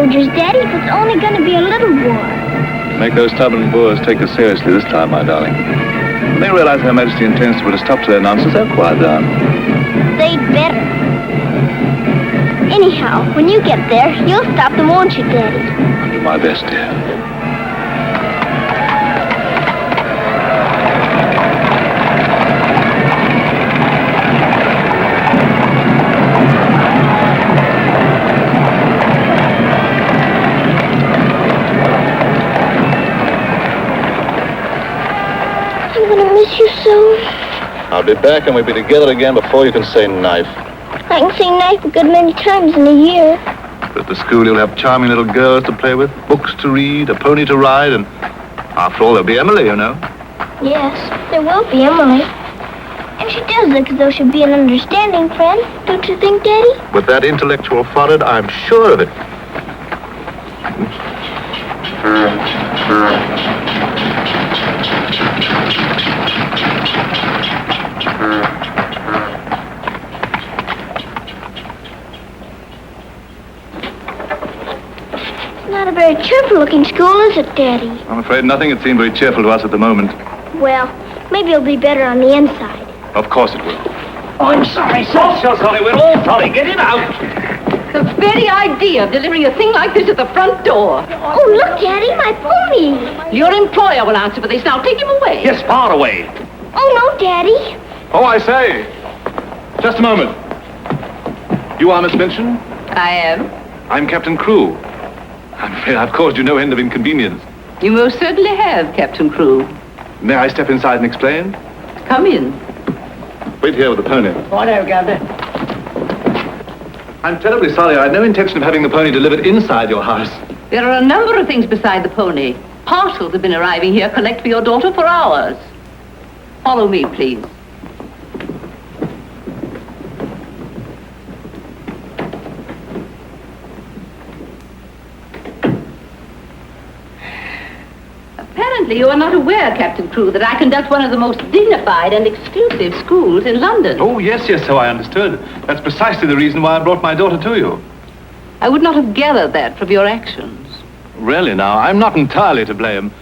soldiers, Daddy, if it's only going to be a little war. Make those stubborn Boers take us seriously this time, my darling. When they realize Her Majesty intends to put a stop to their nonsense, they'll quiet down. They'd better. Anyhow, when you get there, you'll stop them, won't you, Daddy? I'll do my best, dear. You so? I'll be back and we'll be together again before you can say knife. I can say knife a good many times in a year. But at the school you'll have charming little girls to play with, books to read, a pony to ride, and after all there'll be Emily, you know. Yes, there will be Emily. And she does look as though she'd be an understanding friend, don't you think, Daddy? With that intellectual forehead, I'm sure of it. Not a very cheerful-looking school, is it, Daddy? I'm afraid nothing had seemed very cheerful to us at the moment. Well, maybe it'll be better on the inside. Of course it will. Oh, I'm sorry, sir. So sorry. We're all sorry. Get him out. The very idea of delivering a thing like this at the front door. Oh, look, Daddy, my pony. Your employer will answer for this. Now, take him away. Yes, far away. Oh, no, Daddy. Oh, I say. Just a moment. You are Miss Minchin? I am. I'm Captain Crewe. I'm afraid I've caused you no end of inconvenience. You most certainly have, Captain Crewe. May I step inside and explain? Come in. Wait here with the pony. Righto, Governor. I'm terribly sorry. I had no intention of having the pony delivered inside your house. There are a number of things beside the pony. Parcels have been arriving here collect for your daughter for hours. Follow me, please. Apparently, you are not aware, Captain Crewe, that I conduct one of the most dignified and exclusive schools in London. Oh, yes, so I understood. That's precisely the reason why I brought my daughter to you. I would not have gathered that from your actions. Really, now, I'm not entirely to blame.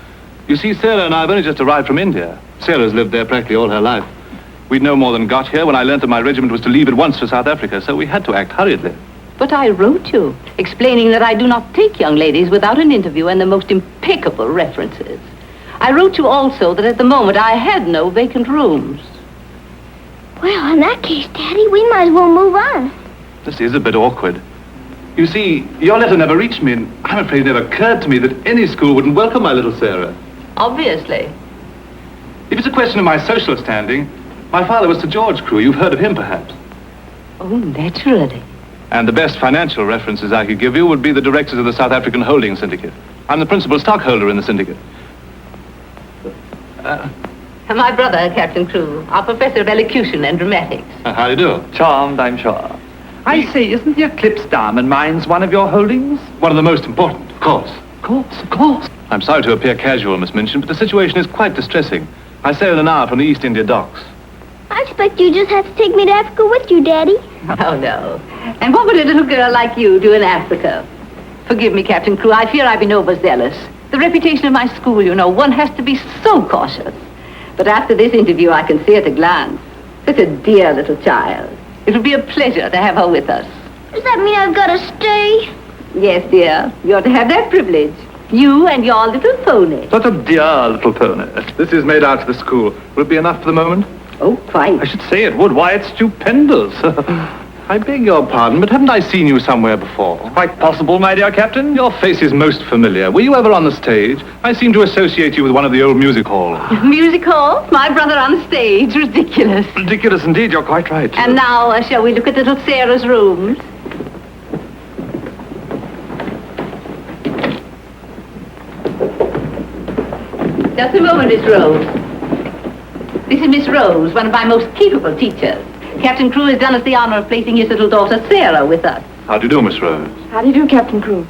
You see, Sarah and I have only just arrived from India. Sarah's lived there practically all her life. We'd no more than got here when I learnt that my regiment was to leave at once for South Africa, so we had to act hurriedly. But I wrote you, explaining that I do not take young ladies without an interview and the most impeccable references. I wrote you also that at the moment I had no vacant rooms. Well, in that case, Daddy, we might as well move on. This is a bit awkward. You see, your letter never reached me, and I'm afraid it never occurred to me that any school wouldn't welcome my little Sarah. Obviously. If it's a question of my social standing, my father was Sir George Crewe. You've heard of him, perhaps. Oh, naturally. And the best financial references I could give you would be the directors of the South African Holding Syndicate. I'm the principal stockholder in the syndicate. My brother, Captain Crewe, our professor of elocution and dramatics. How do you do? Charmed, I'm sure. I say, isn't the Eclipse Diamond Mines one of your holdings? One of the most important, of course. Of course. I'm sorry to appear casual, Miss Minchin, but the situation is quite distressing. I sail in an hour from the East India docks. I expect you just have to take me to Africa with you, Daddy. Oh, no. And what would a little girl like you do in Africa? Forgive me, Captain Crewe, I fear I've been overzealous. The reputation of my school, you know, one has to be so cautious. But after this interview, I can see at a glance. Such a dear little child. It will be a pleasure to have her with us. Does that mean I've got to stay? Yes, dear. You're to have that privilege. You and your little pony. Such a dear little pony. This is made out to the school. Will it be enough for the moment? Oh, quite. I should say it would. Why, it's stupendous. I beg your pardon, but haven't I seen you somewhere before? Quite possible, my dear Captain. Your face is most familiar. Were you ever on the stage? I seem to associate you with one of the old music halls. Music hall? My brother on stage? Ridiculous. Ridiculous indeed. You're quite right. And now, shall we look at little Sarah's rooms? Just a moment, Miss Rose. This is Miss Rose, one of my most capable teachers. Captain Crewe has done us the honor of placing his little daughter, Sarah, with us. How do you do, Miss Rose? How do you do, Captain Crewe?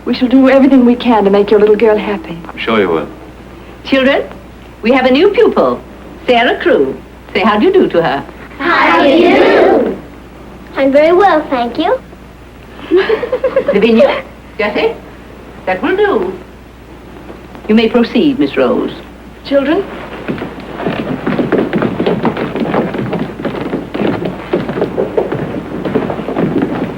We shall do everything we can to make your little girl happy. I'm sure you will. Children, we have a new pupil, Sarah Crewe. Say how do you do to her. How do you do? I'm very well, thank you. Lavinia, Jessie, that will do. You may proceed, Miss Rose. Children?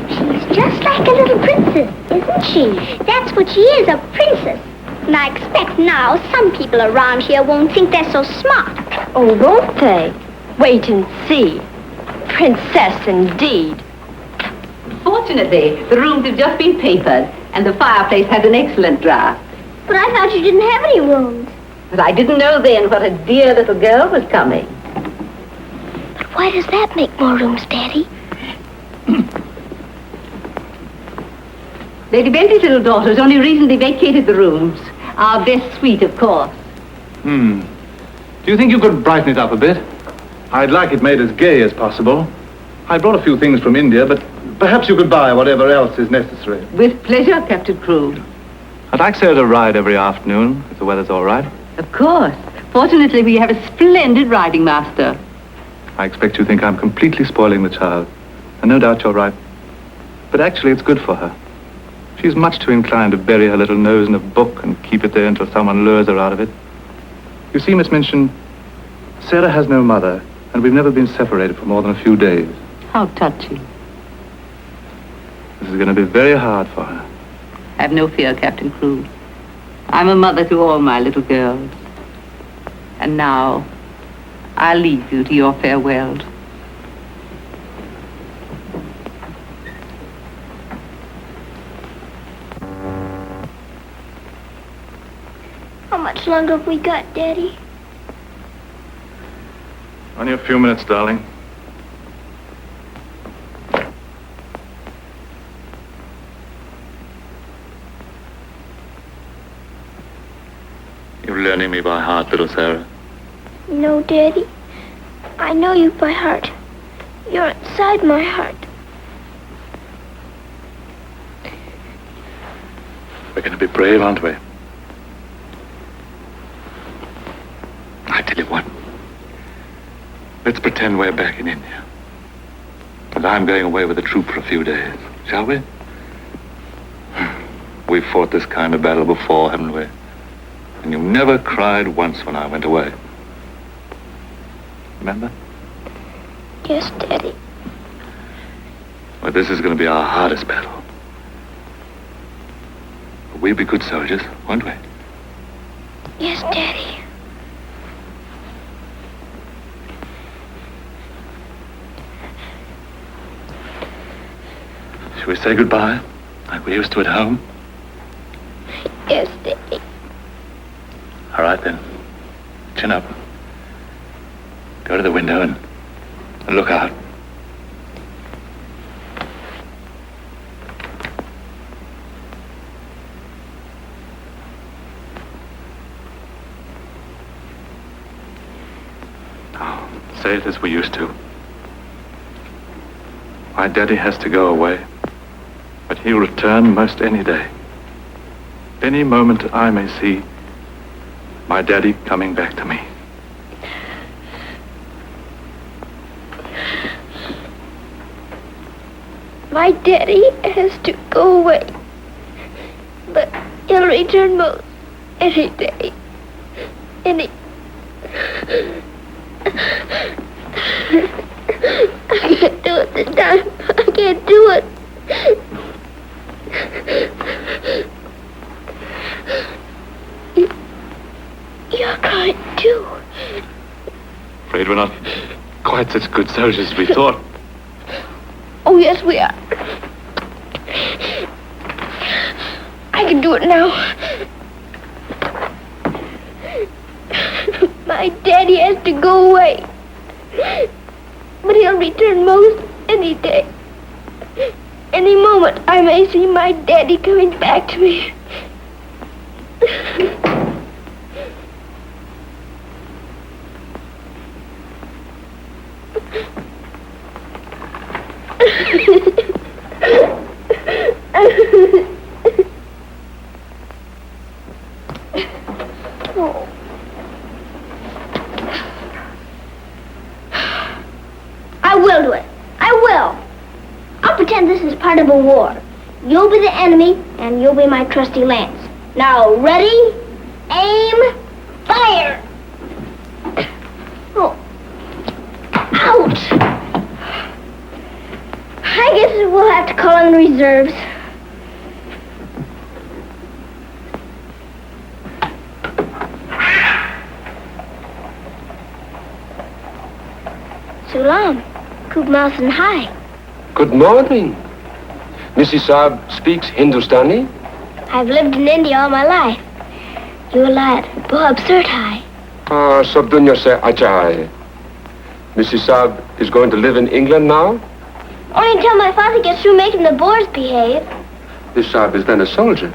She's just like a little princess, isn't she? That's what she is, a princess. And I expect now some people around here won't think they're so smart. Oh, won't they? Wait and see. Princess indeed. Fortunately, the rooms have just been papered, and the fireplace has an excellent draft. But I thought you didn't have any rooms. But I didn't know then what a dear little girl was coming. But why does that make more rooms, Daddy? Lady Bentley's little daughter has only recently vacated the rooms. Our best suite, of course. Do you think you could brighten it up a bit? I'd like it made as gay as possible. I brought a few things from India, but perhaps you could buy whatever else is necessary. With pleasure, Captain Crewe. I'd like Sarah to ride every afternoon, if the weather's all right. Of course. Fortunately, we have a splendid riding master. I expect you think I'm completely spoiling the child. And no doubt you're right. But actually, it's good for her. She's much too inclined to bury her little nose in a book and keep it there until someone lures her out of it. You see, Miss Minchin, Sarah has no mother, and we've never been separated for more than a few days. How touching. This is going to be very hard for her. Have no fear, Captain Crewe. I'm a mother to all my little girls. And now, I'll leave you to your farewells. How much longer have we got, Daddy? Only a few minutes, darling. You're learning me by heart, little Sarah. No, Daddy. I know you by heart. You're inside my heart. We're going to be brave, aren't we? I tell you what. Let's pretend we're back in India. And I'm going away with the troop for a few days. Shall we? We've fought this kind of battle before, haven't we? And you never cried once when I went away. Remember? Yes, Daddy. Well, this is going to be our hardest battle. But we'll be good soldiers, won't we? Yes, Daddy. Shall we say goodbye, like we used to at home? Yes, Daddy. All right, then. Chin up. Go to the window and look out. Now, say it as we used to. My daddy has to go away, but he'll return most any day. Any moment I may see my daddy coming back to me. My daddy has to go away, but he'll return most any day. I can't do it this time. I can't do it. You're crying too. Afraid we're not quite such good soldiers as we thought. Oh, yes, we are. I can do it now. My daddy has to go away, but he'll return most any day. Any moment I may see my daddy coming back to me. Oh. I will do it. I will. I'll pretend this is part of a war. You'll be the enemy, and you'll be my trusty lance. Now, ready, aim, fire! Oh. Ouch! I guess we'll have to call in reserves. Salam. Kub Malsan Hai. Good morning. Mrs. Saab speaks Hindustani? I've lived in India all my life. You lad, Bob Surtai. Sab dunya se acha hai. Mrs. Saab is going to live in England now? Only until my father gets through making the Boers behave. Mrs. Saab is then a soldier.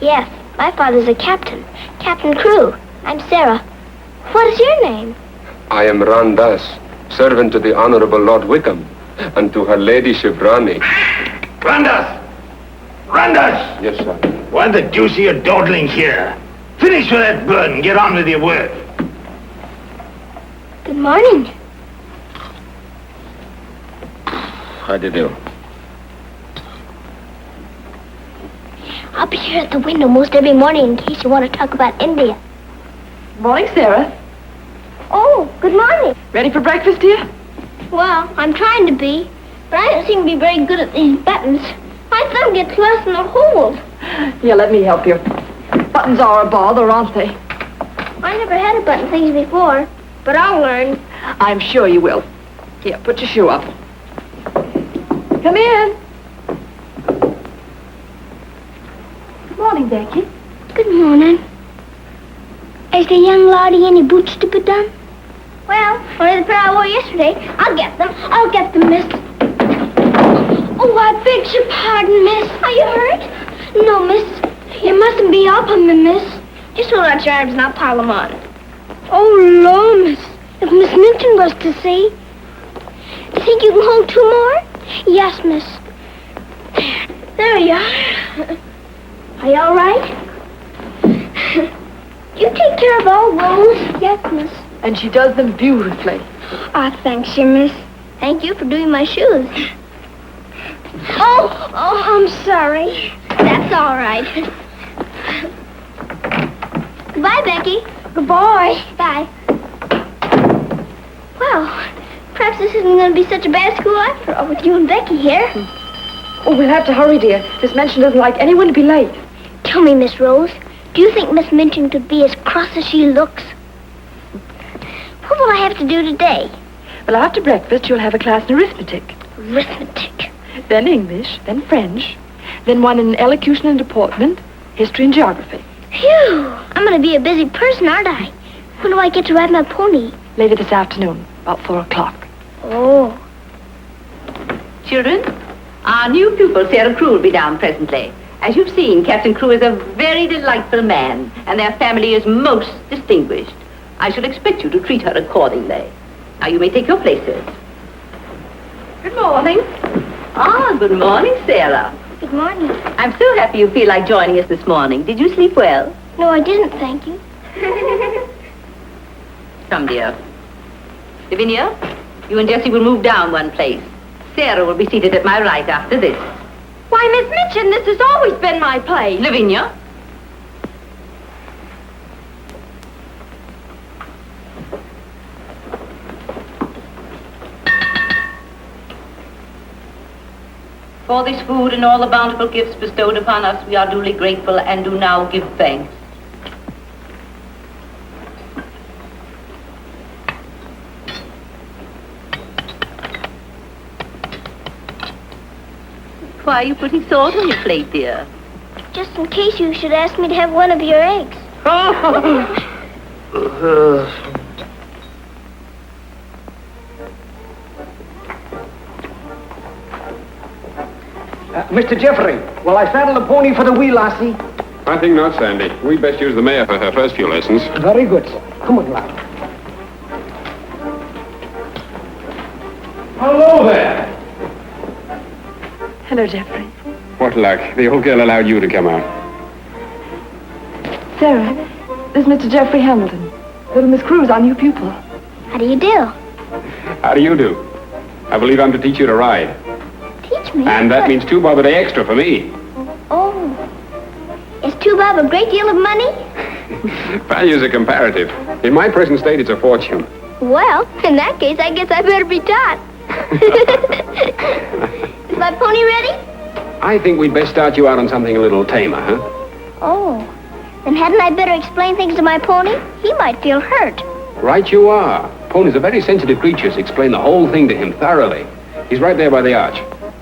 Yes, my father's a captain. Captain Crew. I'm Sarah. What is your name? I am Randas, servant to the Honorable Lord Wickham and to her ladyship Rani. Randas! Randas! Yes, sir. Why the deuce are you dawdling here? Finish with that bird and get on with your work. Good morning. How do you do? I'll be here at the window most every morning in case you want to talk about India. Morning, Sarah. Oh, good morning. Ready for breakfast, dear? Well, I'm trying to be, but I don't seem to be very good at these buttons. My thumb gets lost in the hole. Here, let me help you. Buttons are a bother, aren't they? I never had to button things before, but I'll learn. I'm sure you will. Here, put your shoe up. Come in. Good morning, Becky. Good morning. Is the young laddie any boots to put on? Well, only the pair I wore yesterday. I'll get them. I'll get them, miss. Oh, I beg your pardon, miss. Are you hurt? No, miss. You mustn't be up on me, miss. Just hold out your arms and I'll pile them on. Oh, Lord, miss. If Miss Minton was to see. Do you think you can hold two more? Yes, miss. There you are. Are you all right? You take care of all those? Yes, miss. And she does them beautifully. Thanks, you, miss. Thank you for doing my shoes. Oh, I'm sorry. That's all right. Goodbye, Becky. Goodbye. Bye. Well, perhaps this isn't going to be such a bad school after all with you and Becky here. Oh, we'll have to hurry, dear. Miss Minchin doesn't like anyone to be late. Tell me, Miss Rose, do you think Miss Minchin could be as cross as she looks? What will I have to do today? Well, after breakfast, you'll have a class in arithmetic. Arithmetic. Then English, then French, then one in elocution and deportment, history and geography. Phew! I'm going to be a busy person, aren't I? When do I get to ride my pony? Later this afternoon, about 4 o'clock. Oh. Children, our new pupil, Sarah Crew, will be down presently. As you've seen, Captain Crew is a very delightful man, and their family is most distinguished. I shall expect you to treat her accordingly. Now, you may take your places. Good morning. Good morning, Sarah. Good morning. I'm so happy you feel like joining us this morning. Did you sleep well? No, I didn't, thank you. Come, dear. Lavinia, you and Jessie will move down one place. Sarah will be seated at my right after this. Why, Miss Minchin, this has always been my place. Lavinia. For this food and all the bountiful gifts bestowed upon us, we are duly grateful and do now give thanks. Why are you putting salt on your plate, dear? Just in case you should ask me to have one of your eggs. Mr. Jeffrey, will I saddle the pony for the wee lassie? I think not, Sandy. We'd best use the mare for her first few lessons. Very good, sir. Come on, lad. Hello there. Hello, Jeffrey. What luck. The old girl allowed you to come out. Sarah, this is Mr. Jeffrey Hamilton. Little Miss Cruz, our new pupil. How do you do? How do you do? I believe I'm to teach you to ride. Teach me. And that means $2 a day extra for me. Is 2 bob a great deal of money? Values are comparative. In my present state, it's a fortune. Well, in that case, I guess I better be taught. Is my pony ready? I think we'd best start you out on something a little tamer, huh? Oh, then hadn't I better explain things to my pony? He might feel hurt. Right you are. Ponies are very sensitive creatures. Explain the whole thing to him thoroughly. He's right there by the arch.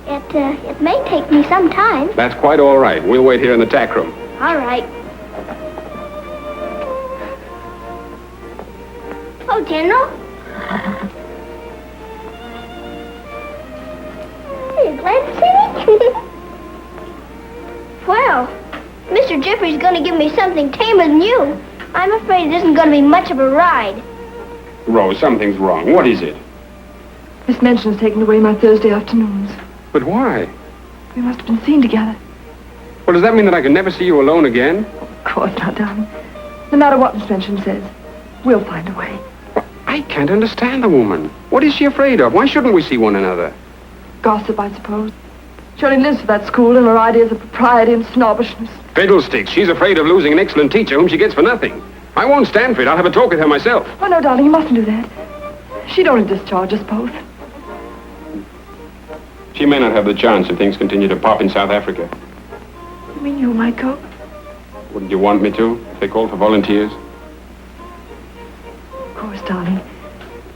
It may take me some time. That's quite all right. We'll wait here in the tack room. All right. Oh, General. Are you glad to see me? Well, Mr. Jeffrey's going to give me something tamer than you. I'm afraid it isn't going to be much of a ride. Rose, something's wrong. What is it? Miss Minchin's taken away my Thursday afternoons. But why? We must have been seen together. Well, does that mean that I can never see you alone again? Of course not, darling. No matter what Miss Minchin says, we'll find a way. Well, I can't understand the woman. What is she afraid of? Why shouldn't we see one another? Gossip, I suppose. Shirley lives for that school and her ideas of propriety and snobbishness. Fiddlesticks. She's afraid of losing an excellent teacher whom she gets for nothing. I won't stand for it. I'll have a talk with her myself. Oh, no, darling, you mustn't do that. She'd only discharge us both. She may not have the chance if things continue to pop in South Africa. You mean you might go? Wouldn't you want me to, if they called for volunteers? Of course, darling.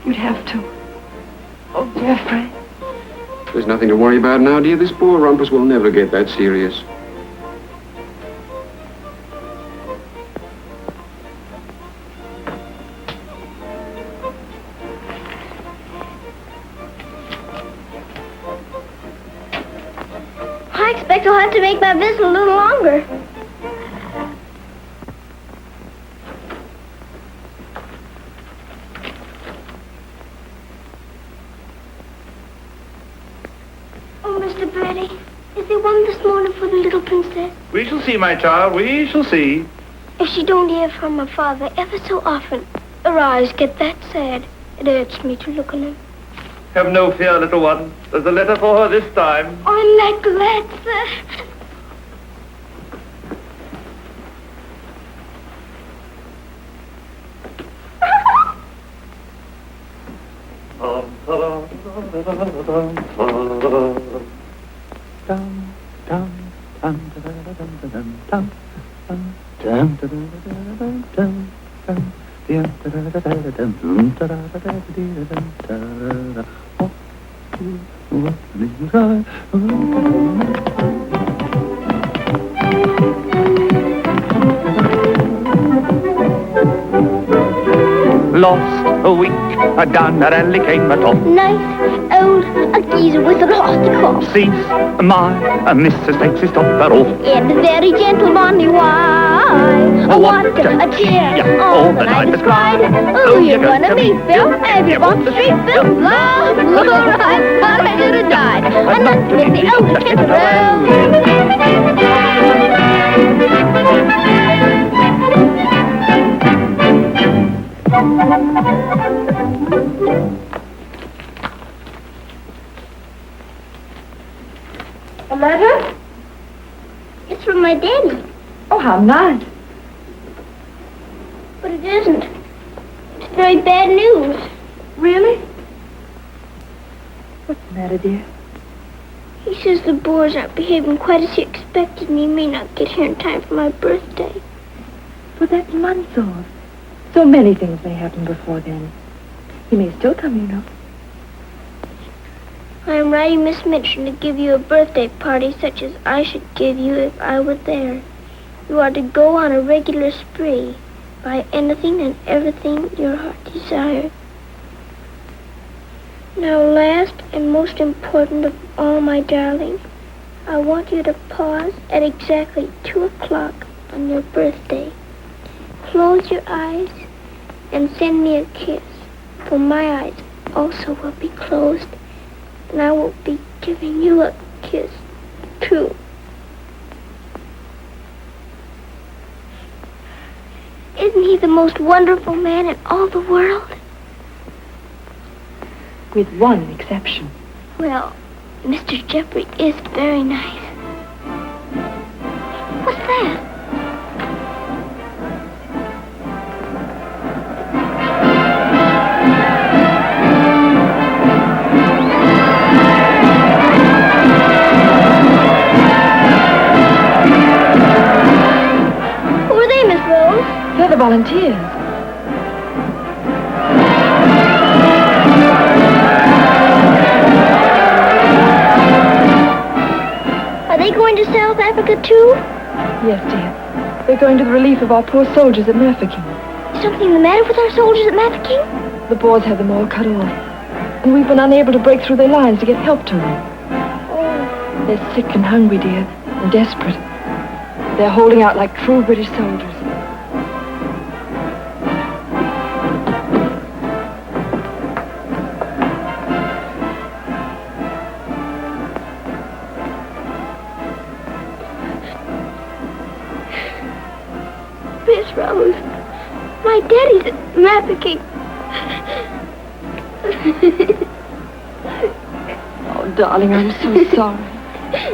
You'd have to. Oh, Jeffrey. There's nothing to worry about now, dear. This poor rumpus will never get that serious. I expect I'll have to make my visit a little longer. Oh, Mr. Brady, is there one this morning for the little princess? We shall see, my child. We shall see. If she don't hear from her father ever so often, her eyes get that sad. It hurts me to look on them. Have no fear, little one. There's a letter for her this time. I'm that glad, sir. Lost a week, down that alley came a top. Nice old geezer with a rusty crop. Sees my missus takes his topper off. In a very gentlemanly way. Oh, what a cheer! All the night is cried. Oh, you're gonna meet Bill. Everyone's the street Bill. Love, Lord, I thought I should have died. I'm not to make the old kid A letter? It's from my daddy. Oh, how nice. But it isn't. It's very bad news. Really? What's the matter, dear? He says the Boers aren't behaving quite as he expected and he may not get here in time for my birthday. But that's months off. So many things may happen before then. He may still come, you know. I am writing Miss Minchin to give you a birthday party such as I should give you if I were there. You are to go on a regular spree, buy anything and everything your heart desires. Now, last and most important of all, my darling, I want you to pause at exactly 2 o'clock on your birthday. Close your eyes and send me a kiss, for my eyes also will be closed. And I will be giving you a kiss, too. Isn't he the most wonderful man in all the world? With one exception. Well, Mr. Jeffrey is very nice. What's that? volunteers. Are they going to South Africa, too? Yes, dear. They're going to the relief of our poor soldiers at Mafeking. Is something the matter with our soldiers at Mafeking? The Boers have them all cut off. And we've been unable to break through their lines to get help to them. Oh, They're sick and hungry, dear, and desperate. They're holding out like true British soldiers. Miss Rose, my daddy's at Mafeking. Oh, darling, I'm so sorry.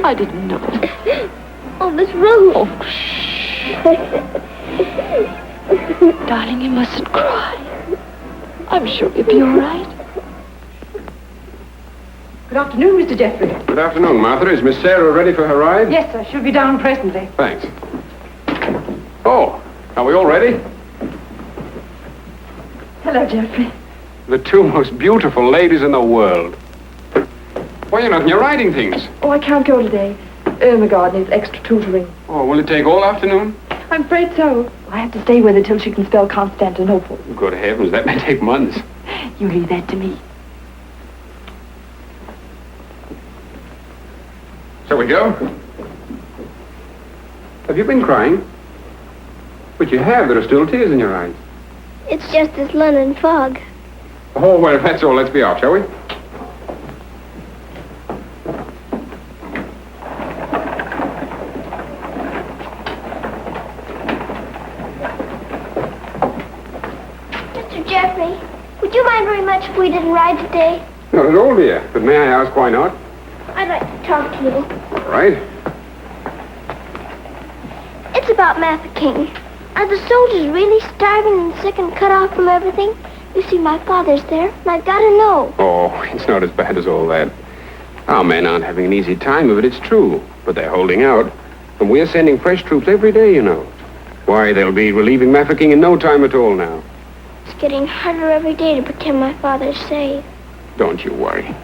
I didn't know. Oh, Miss Rose. Oh, shh. Darling, you mustn't cry. I'm sure you'll be all right. Good afternoon, Mr. Jeffrey. Good afternoon, Martha. Is Miss Sarah ready for her ride? Yes, sir. She'll be down presently. Thanks. Oh, are we all ready? Hello, Jeffrey. The two most beautiful ladies in the world. Why, you're not in your riding things. Oh, I can't go today. Ermengarde needs extra tutoring. Oh, will it take all afternoon? I'm afraid so. I have to stay with her till she can spell Constantinople. Good heavens, that may take months. You leave that to me. Shall we go? Have you been crying? But you have. There are still tears in your eyes. It's just this London fog. Oh, well, if that's all, let's be off, shall we? Mr. Jeffrey, would you mind very much if we didn't ride today? Not at all, dear. But may I ask why not? I'd like to talk to you. All right. It's about Mafeking. Are the soldiers really starving and sick and cut off from everything? You see, my father's there, and I've got to know. Oh, it's not as bad as all that. Our men aren't having an easy time of it, it's true. But they're holding out. And we're sending fresh troops every day, you know. Why, they'll be relieving Mafeking in no time at all now. It's getting harder every day to pretend my father's safe. Don't you worry.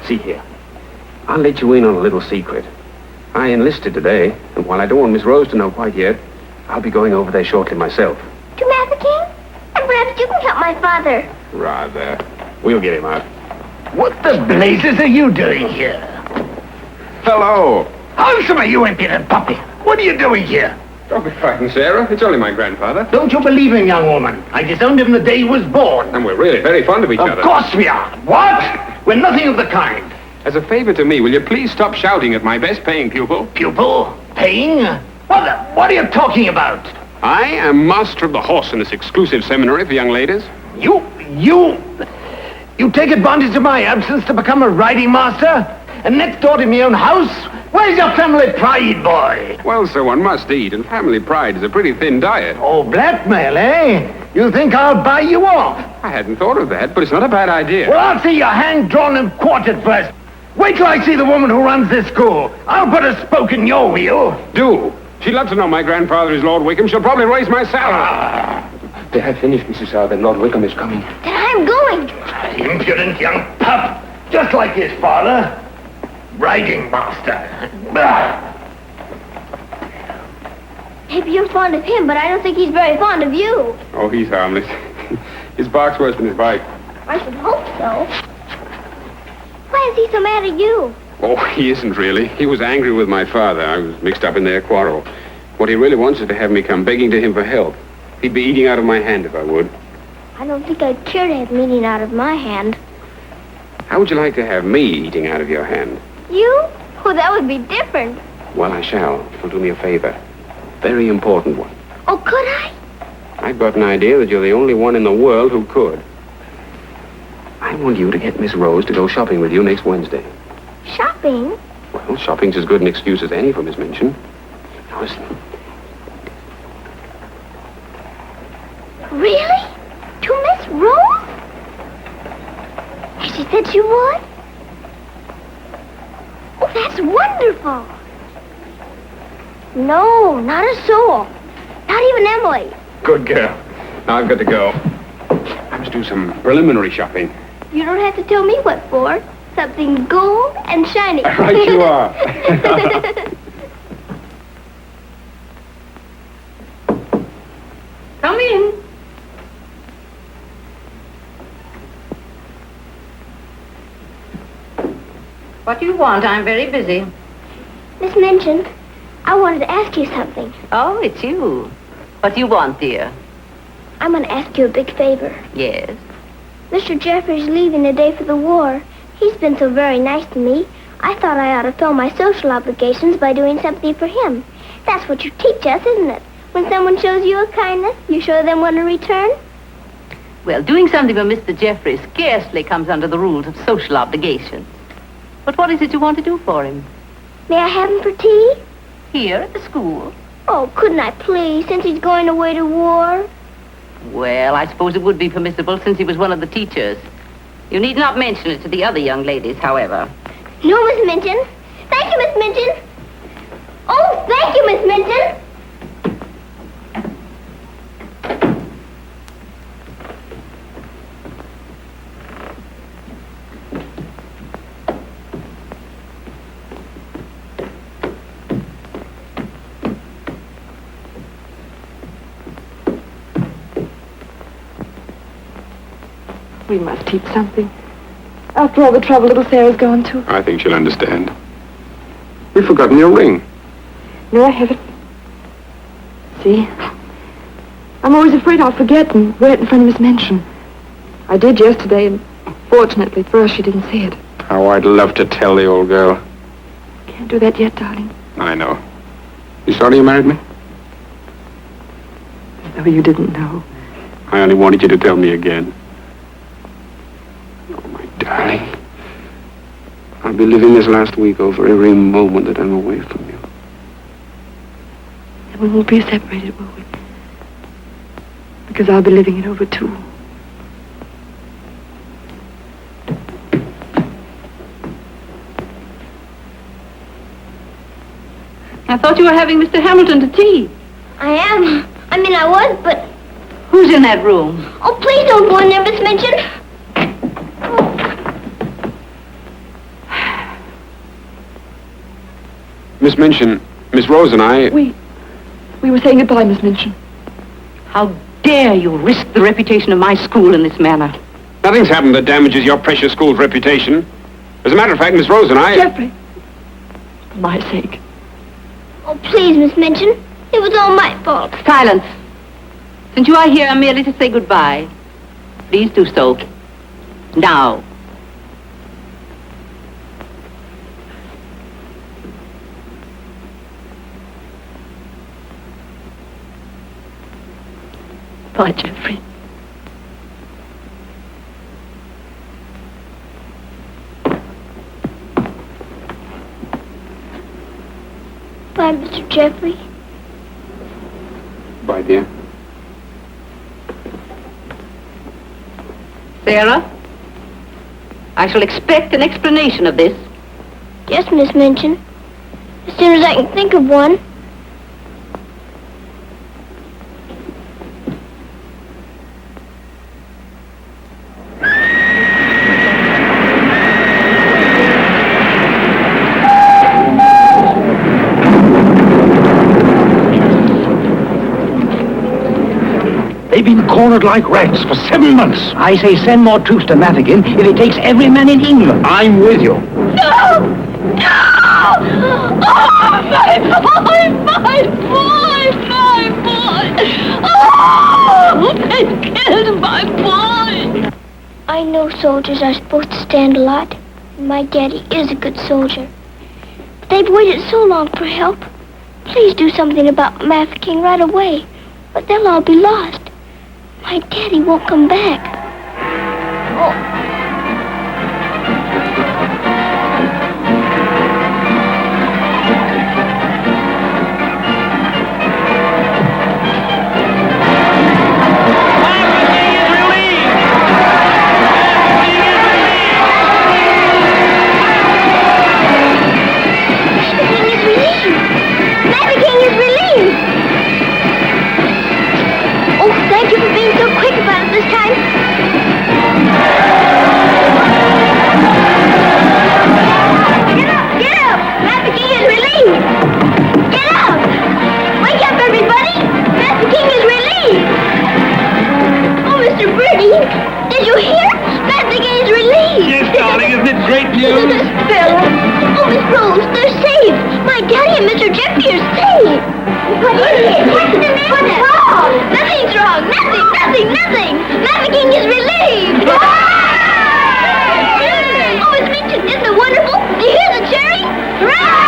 See here. I'll let you in on a little secret. I enlisted today, and while I don't want Miss Rose to know quite yet, I'll be going over there shortly myself. To Mafeking? And perhaps you can help my father. Rather. We'll get him out. What the blazes are you doing here? Hello. Answer me, you impudent puppy. What are you doing here? Don't be frightened, Sarah. It's only my grandfather. Don't you believe him, young woman? I disowned him the day he was born. And we're really very fond of each other. Of course we are. What? We're nothing of the kind. As a favor to me, will you please stop shouting at my best-paying pupil? Pupil? Paying? What are you talking about? I am master of the horse in this exclusive seminary for young ladies. You take advantage of my absence to become a riding master? And next door to my own house? Where's your family pride, boy? Well, sir, one must eat, and family pride is a pretty thin diet. Oh, blackmail, eh? You think I'll buy you off? I hadn't thought of that, but it's not a bad idea. Well, I'll see you hanged, drawn, and quartered first. Wait till I see the woman who runs this school. I'll put a spoke in your wheel. Do. She'd love to know my grandfather is Lord Wickham. She'll probably raise my salary. They have finished, Mrs. South, and Lord Wickham is coming. Then I'm going. Impudent young pup. Just like his father. Riding master. Maybe you're fond of him, but I don't think he's very fond of you. Oh, he's harmless. His bark's worse than his bite. I should hope so. Why is he so mad at you? Oh, he isn't really. He was angry with my father. I was mixed up in their quarrel. What he really wants is to have me come begging to him for help. He'd be eating out of my hand if I would. I don't think I'd care to have him eating out of my hand. How would you like to have me eating out of your hand? You? Oh, that would be different. Well, I shall. If you'll do me a favor. Very important one. Oh, could I? I've got an idea that you're the only one in the world who could. I want you to get Miss Rose to go shopping with you next Wednesday. Shopping? Well, shopping's as good an excuse as any for Miss Minchin. Now, listen. Really? To Miss Rose? Has she said she would? Oh, that's wonderful. No, not a soul. Not even Emily. Good girl. Now I've got to go. I must do some preliminary shopping. You don't have to tell me what for. Something gold and shiny. Right you are. Come in. What do you want? I'm very busy. Miss Minchin, I wanted to ask you something. Oh, it's you. What do you want, dear? I'm going to ask you a big favor. Yes. Mr. Jeffrey's leaving the day for the war. He's been so very nice to me. I thought I ought to fill my social obligations by doing something for him. That's what you teach us, isn't it? When someone shows you a kindness, you show them one in return. Well, doing something for Mr. Jeffrey scarcely comes under the rules of social obligations. But what is it you want to do for him? May I have him for tea? Here at the school? Oh, couldn't I please, since he's going away to war? Well, I suppose it would be permissible since he was one of the teachers. You need not mention it to the other young ladies, however. No, Miss Minchin. Thank you, Miss Minchin. Oh, thank you, Miss Minchin. We must teach something. After all the trouble little Sarah's gone to. I think she'll understand. You've forgotten your ring. No, I haven't. See? I'm always afraid I'll forget and wear it in front of Miss Minchin. I did yesterday, and fortunately for us, she didn't see it. How I'd love to tell the old girl. Can't do that yet, darling. I know. You sorry you married me? As though you didn't know. I only wanted you to tell me again. Oh, my darling. I'll be living this last week over every moment that I'm away from you. And we won't be separated, will we? Because I'll be living it over, too. I thought you were having Mr. Hamilton to tea. I am. I was, but... Who's in that room? Oh, please don't go in there, Miss Minchin. Miss Minchin, Miss Rose and I... We were saying goodbye, Miss Minchin. How dare you risk the reputation of my school in this manner? Nothing's happened that damages your precious school's reputation. As a matter of fact, Miss Rose and I... Jeffrey! For my sake. Oh, please, Miss Minchin. It was all my fault. Silence. Since you are here merely to say goodbye, please do so. Now. Bye, Jeffrey. Bye, Mr. Jeffrey. Bye, dear. Sarah, I shall expect an explanation of this. Yes, Miss Minchin. As soon as I can think of one. They've been cornered like rats for 7 months. I say send more troops to Mafeking if it takes every man in England. I'm with you. No! No! Oh, my boy! My boy! My boy! Oh! They killed my boy! I know soldiers are supposed to stand a lot. My daddy is a good soldier. But they've waited so long for help. Please do something about Mafeking right away. But they'll all be lost. My daddy won't come back. Oh. great news. Oh, Miss Rose, they're saved. My daddy and Mr. Jeffrey are saved. What is it? What's the matter? What's wrong? Nothing's wrong. Nothing. Mavicking is relieved. Oh, isn't it wonderful? Do you hear the cheering? Hooray!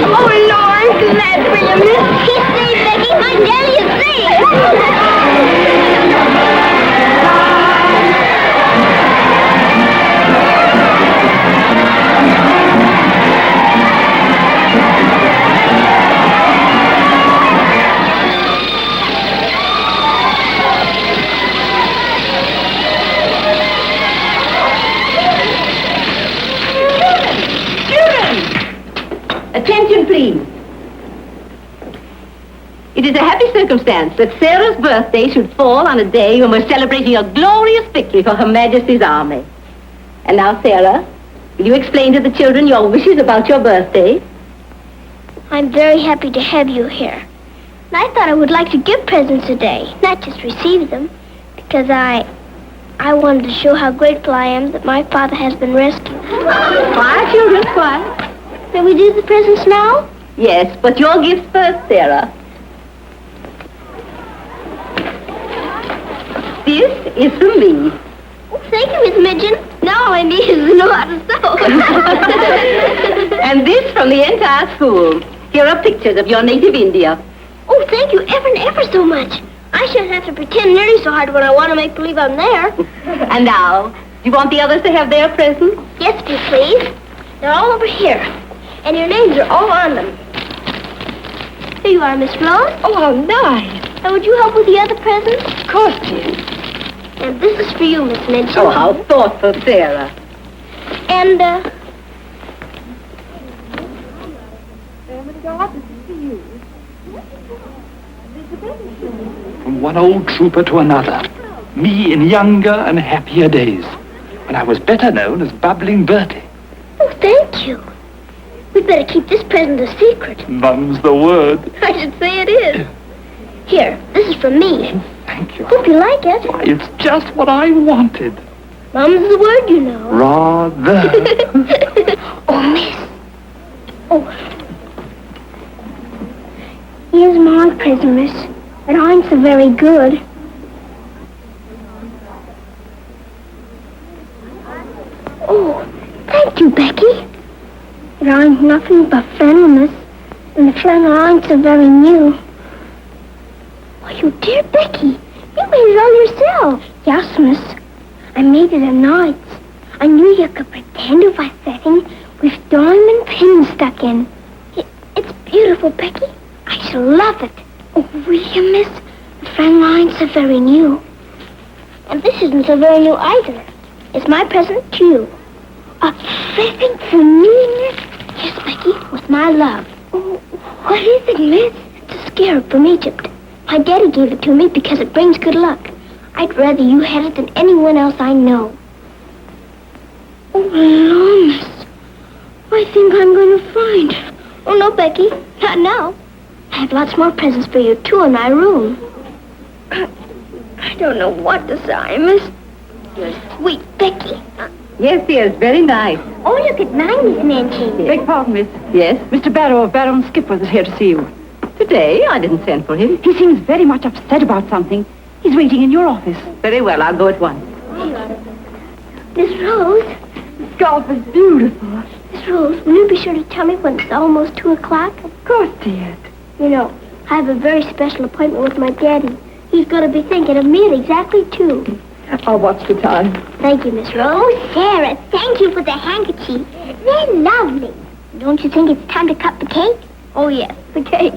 Oh, Lord, glad for you, miss. He's saved, Becky. My daddy is saved. Attention, please. It is a happy circumstance that Sarah's birthday should fall on a day when we're celebrating a glorious victory for Her Majesty's army. And now, Sarah, will you explain to the children your wishes about your birthday? I'm very happy to have you here. And I thought I would like to give presents today, not just receive them, because I wanted to show how grateful I am that my father has been rescued. Quiet, children, quiet. Can we do the presents now? Yes, but your gifts first, Sarah. This is from me. Oh, thank you, Miss Midgeon. Now all I need is to know how to sew. And this from the entire school. Here are pictures of your native India. Oh, thank you ever so much. I shouldn't have to pretend nearly so hard when I want to make believe I'm there. And now, do you want the others to have their presents? Yes, if you please. They're all over here. And your names are all on them. Here you are, Miss Rose. Oh, how nice. Now, would you help with the other presents? Of course, dear. And this is for you, Miss Midgeon. Oh, how thoughtful, Sarah. And, From one old trooper to another. Me in younger and happier days, when I was better known as Bubbling Bertie. oh, thank you. We'd better keep this present a secret. Mum's the word. I should say it is. Here, this is from me. Thank you. Hope you like it. Why, it's just what I wanted. Mum's the word, you know. Rather. Oh, miss. Oh. Here's my present, miss. But I'm so very good. Oh, thank you, Becky. But I'm nothing but flannel, miss. And the flannel ain't so very new. Why, you dear Becky. You made it all yourself. Yes, miss. I made it at night. I knew you could pretend it was setting with diamond pins stuck in. It's beautiful, Becky. I shall love it. Oh, will you, miss? The flannel ain't so very new. And this isn't so very new either. It's my present to you. A present for me, miss? Yes, Becky, with my love. Oh, what is it, miss? It's a scarab from Egypt. My daddy gave it to me because it brings good luck. I'd rather you had it than anyone else I know. Oh, Lord, miss. I think I'm going to find. Oh, no, Becky. Not now. I have lots more presents for you, too, in my room. I don't know what to say, miss. You're sweet, Becky. Yes, dear, very nice. Oh, look at mine, Miss Nancy. Beg pardon, miss. Yes? Mr. Barrow of Barrow and Skipworth is here to see you. Today, I didn't send for him. He seems very much upset about something. He's waiting in your office. Very well, I'll go at once. Miss Rose. This golf is beautiful. Miss Rose, will you be sure to tell me when it's almost 2 o'clock? Of course, dear. You know, I have a very special appointment with my daddy. He's going to be thinking of me at exactly 2. I'll watch the time. Thank you, Miss Rose. Oh, Sarah, thank you for the handkerchief. They're lovely. Don't you think it's time to cut the cake? Oh, yes, the cake.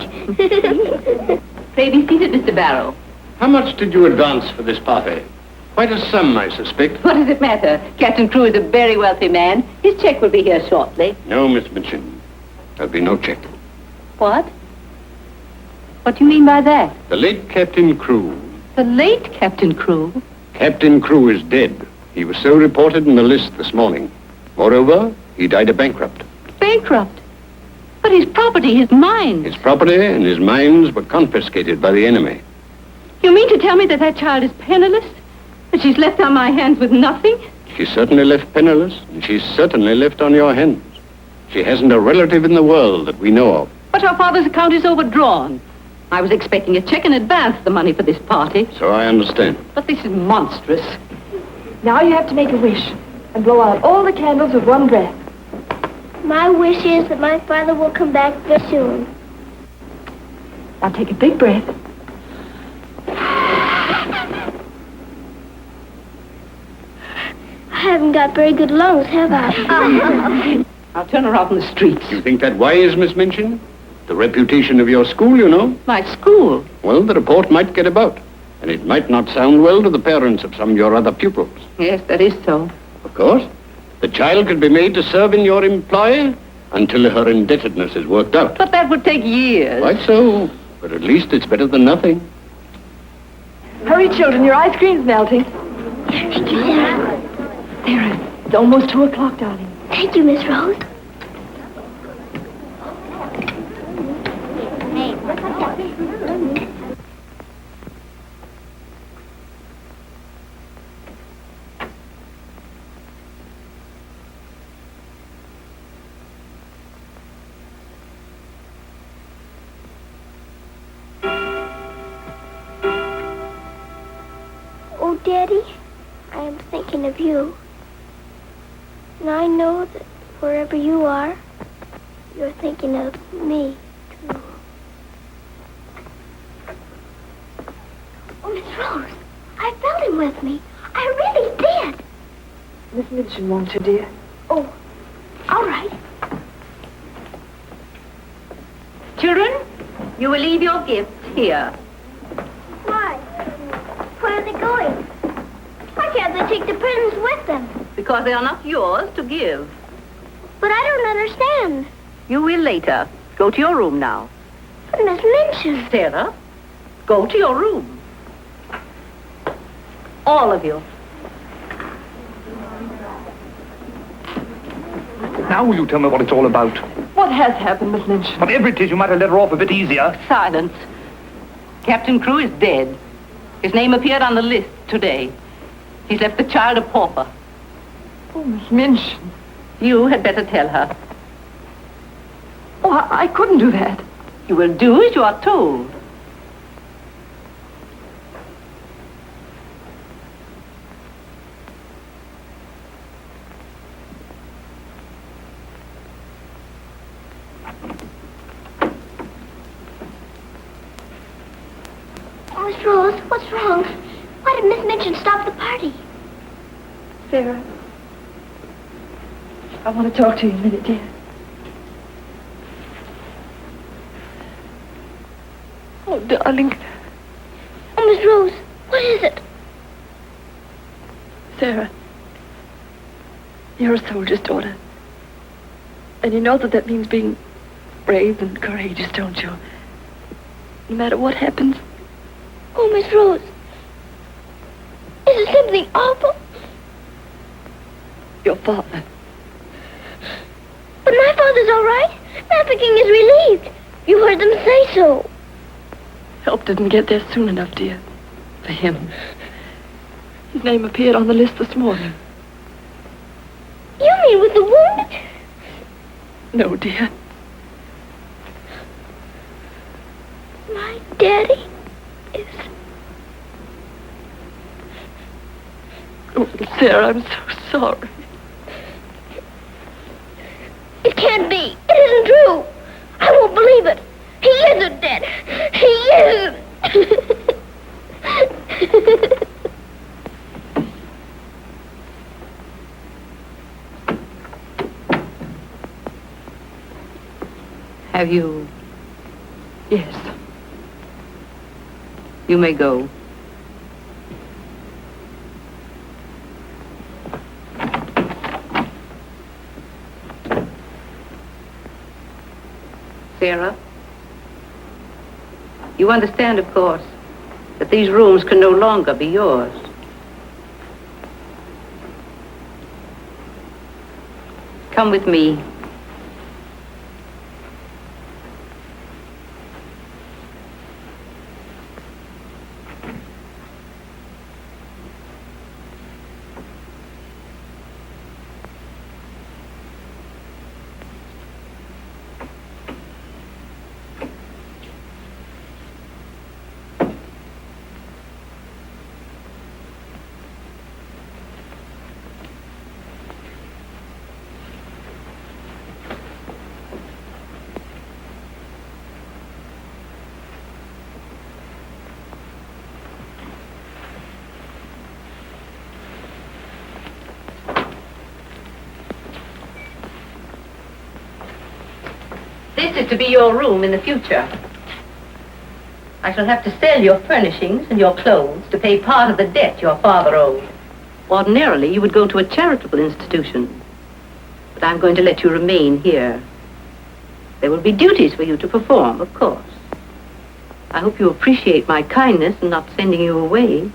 Pray be seated, Mr. Barrow. How much did you advance for this party? Quite a sum, I suspect. What does it matter? Captain Crewe is a very wealthy man. His check will be here shortly. No, Miss Mitchin. There'll be no check. What? What do you mean by that? The late Captain Crewe. The late Captain Crewe? Captain Crewe is dead. He was so reported in the list this morning. Moreover, he died a bankrupt. Bankrupt? But his property, his mines. His property and his mines were confiscated by the enemy. You mean to tell me that that child is penniless? That she's left on my hands with nothing? She's certainly left penniless, and she's certainly left on your hands. She hasn't a relative in the world that we know of. But her father's account is overdrawn. I was expecting a check in advance, the money for this party. So I understand. But this is monstrous. Now you have to make a wish and blow out all the candles with one breath. My wish is that my father will come back very soon. Now take a big breath. I haven't got very good lungs, have I? I'll turn her out in the streets. You think that wise, Miss Minchin? The reputation of your school, you know. My school? Well, the report might get about, and it might not sound well to the parents of some of your other pupils. Yes, that is so. Of course, the child could be made to serve in your employ until her indebtedness is worked out. But that would take years. Quite so, but at least it's better than nothing. Hurry, children, your ice cream's melting. Thank you, Sarah. Sarah, it's almost 2 o'clock, darling. Thank you, Miss Rose. Oh, Daddy, I am thinking of you. And I know that wherever you are, you're thinking of me, too. Oh, Miss Rose, I felt him with me. I really did. Miss Minchin won't you, dear? Oh, all right. Children, you will leave your gifts here. Why? Where are they going? Why can't they take the presents with them? Because they are not yours to give. But I don't understand. You will later. Go to your room now. But Miss Minchin. Sarah, go to your room. All of you. Now will you tell me what it's all about? What has happened, Miss Minchin? Whatever it is, you might have let her off a bit easier. Silence. Captain Crewe is dead. His name appeared on the list today. He's left the child a pauper. Oh, Miss Minchin. You had better tell her. Oh, I couldn't do that. You will do as you are told. Oh, Miss Rose, what's wrong? Why did Miss Minchin stop the party? Sarah, I want to talk to you a minute, dear. Oh, darling. Oh, Miss Rose, what is it? Sarah, you're a soldier's daughter. And you know that means being brave and courageous, don't you? No matter what happens. Oh, Miss Rose, is it something awful? Your father. But my father's all right. Master King is relieved. You heard them say so. Help didn't get there soon enough, dear. For him. His name appeared on the list this morning. You mean with the wound? No, dear. My daddy is... Oh, Sarah, I'm so sorry. It can't be. It isn't true. I won't believe it. He isn't dead. He isn't. Have you? Yes. You may go. Sarah? You understand, of course, that these rooms can no longer be yours. Come with me. This is to be your room in the future. I shall have to sell your furnishings and your clothes to pay part of the debt your father owed. Ordinarily, you would go to a charitable institution. But I'm going to let you remain here. There will be duties for you to perform, of course. I hope you appreciate my kindness in not sending you away.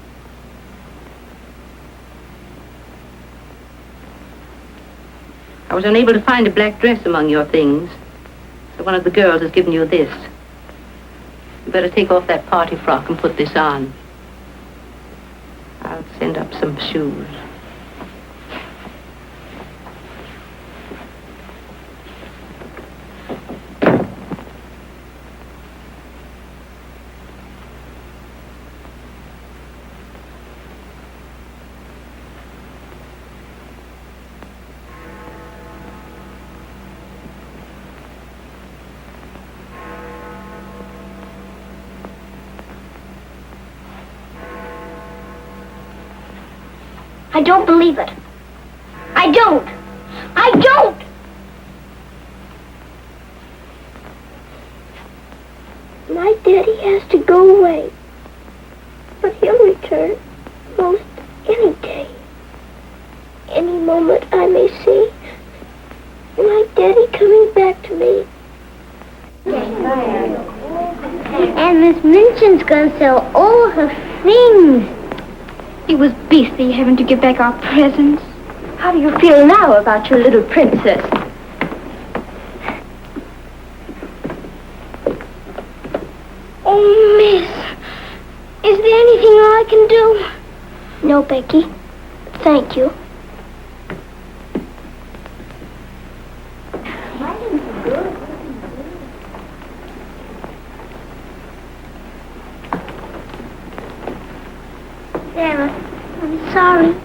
I was unable to find a black dress among your things. So one of the girls has given you this. You better take off that party frock and put this on. I'll send up some shoes. I don't believe it. I don't. I don't! My daddy has to go away. But he'll return most any day. Any moment I may see my daddy coming back to me. And Miss Minchin's gonna sell all her things. It was beastly having to give back our presents. How do you feel now about your little princess? Oh, Miss, is there anything I can do? No, Becky. Thank you. Sarah, I'm sorry.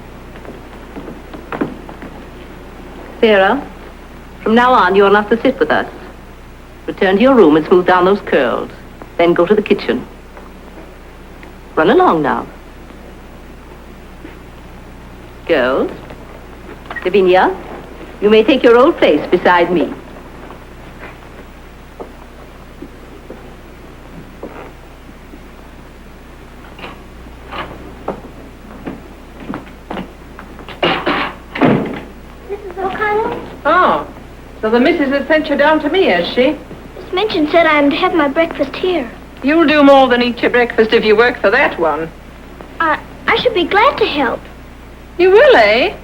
Sarah, from now on, you're not to sit with us. Return to your room and smooth down those curls. Then go to the kitchen. Run along now. Girls, Lavinia, you may take your old place beside me. Oh, so the missus has sent you down to me, has she? Miss Minchin said I'm to have my breakfast here. You'll do more than eat your breakfast if you work for that one. I should be glad to help. You will, eh?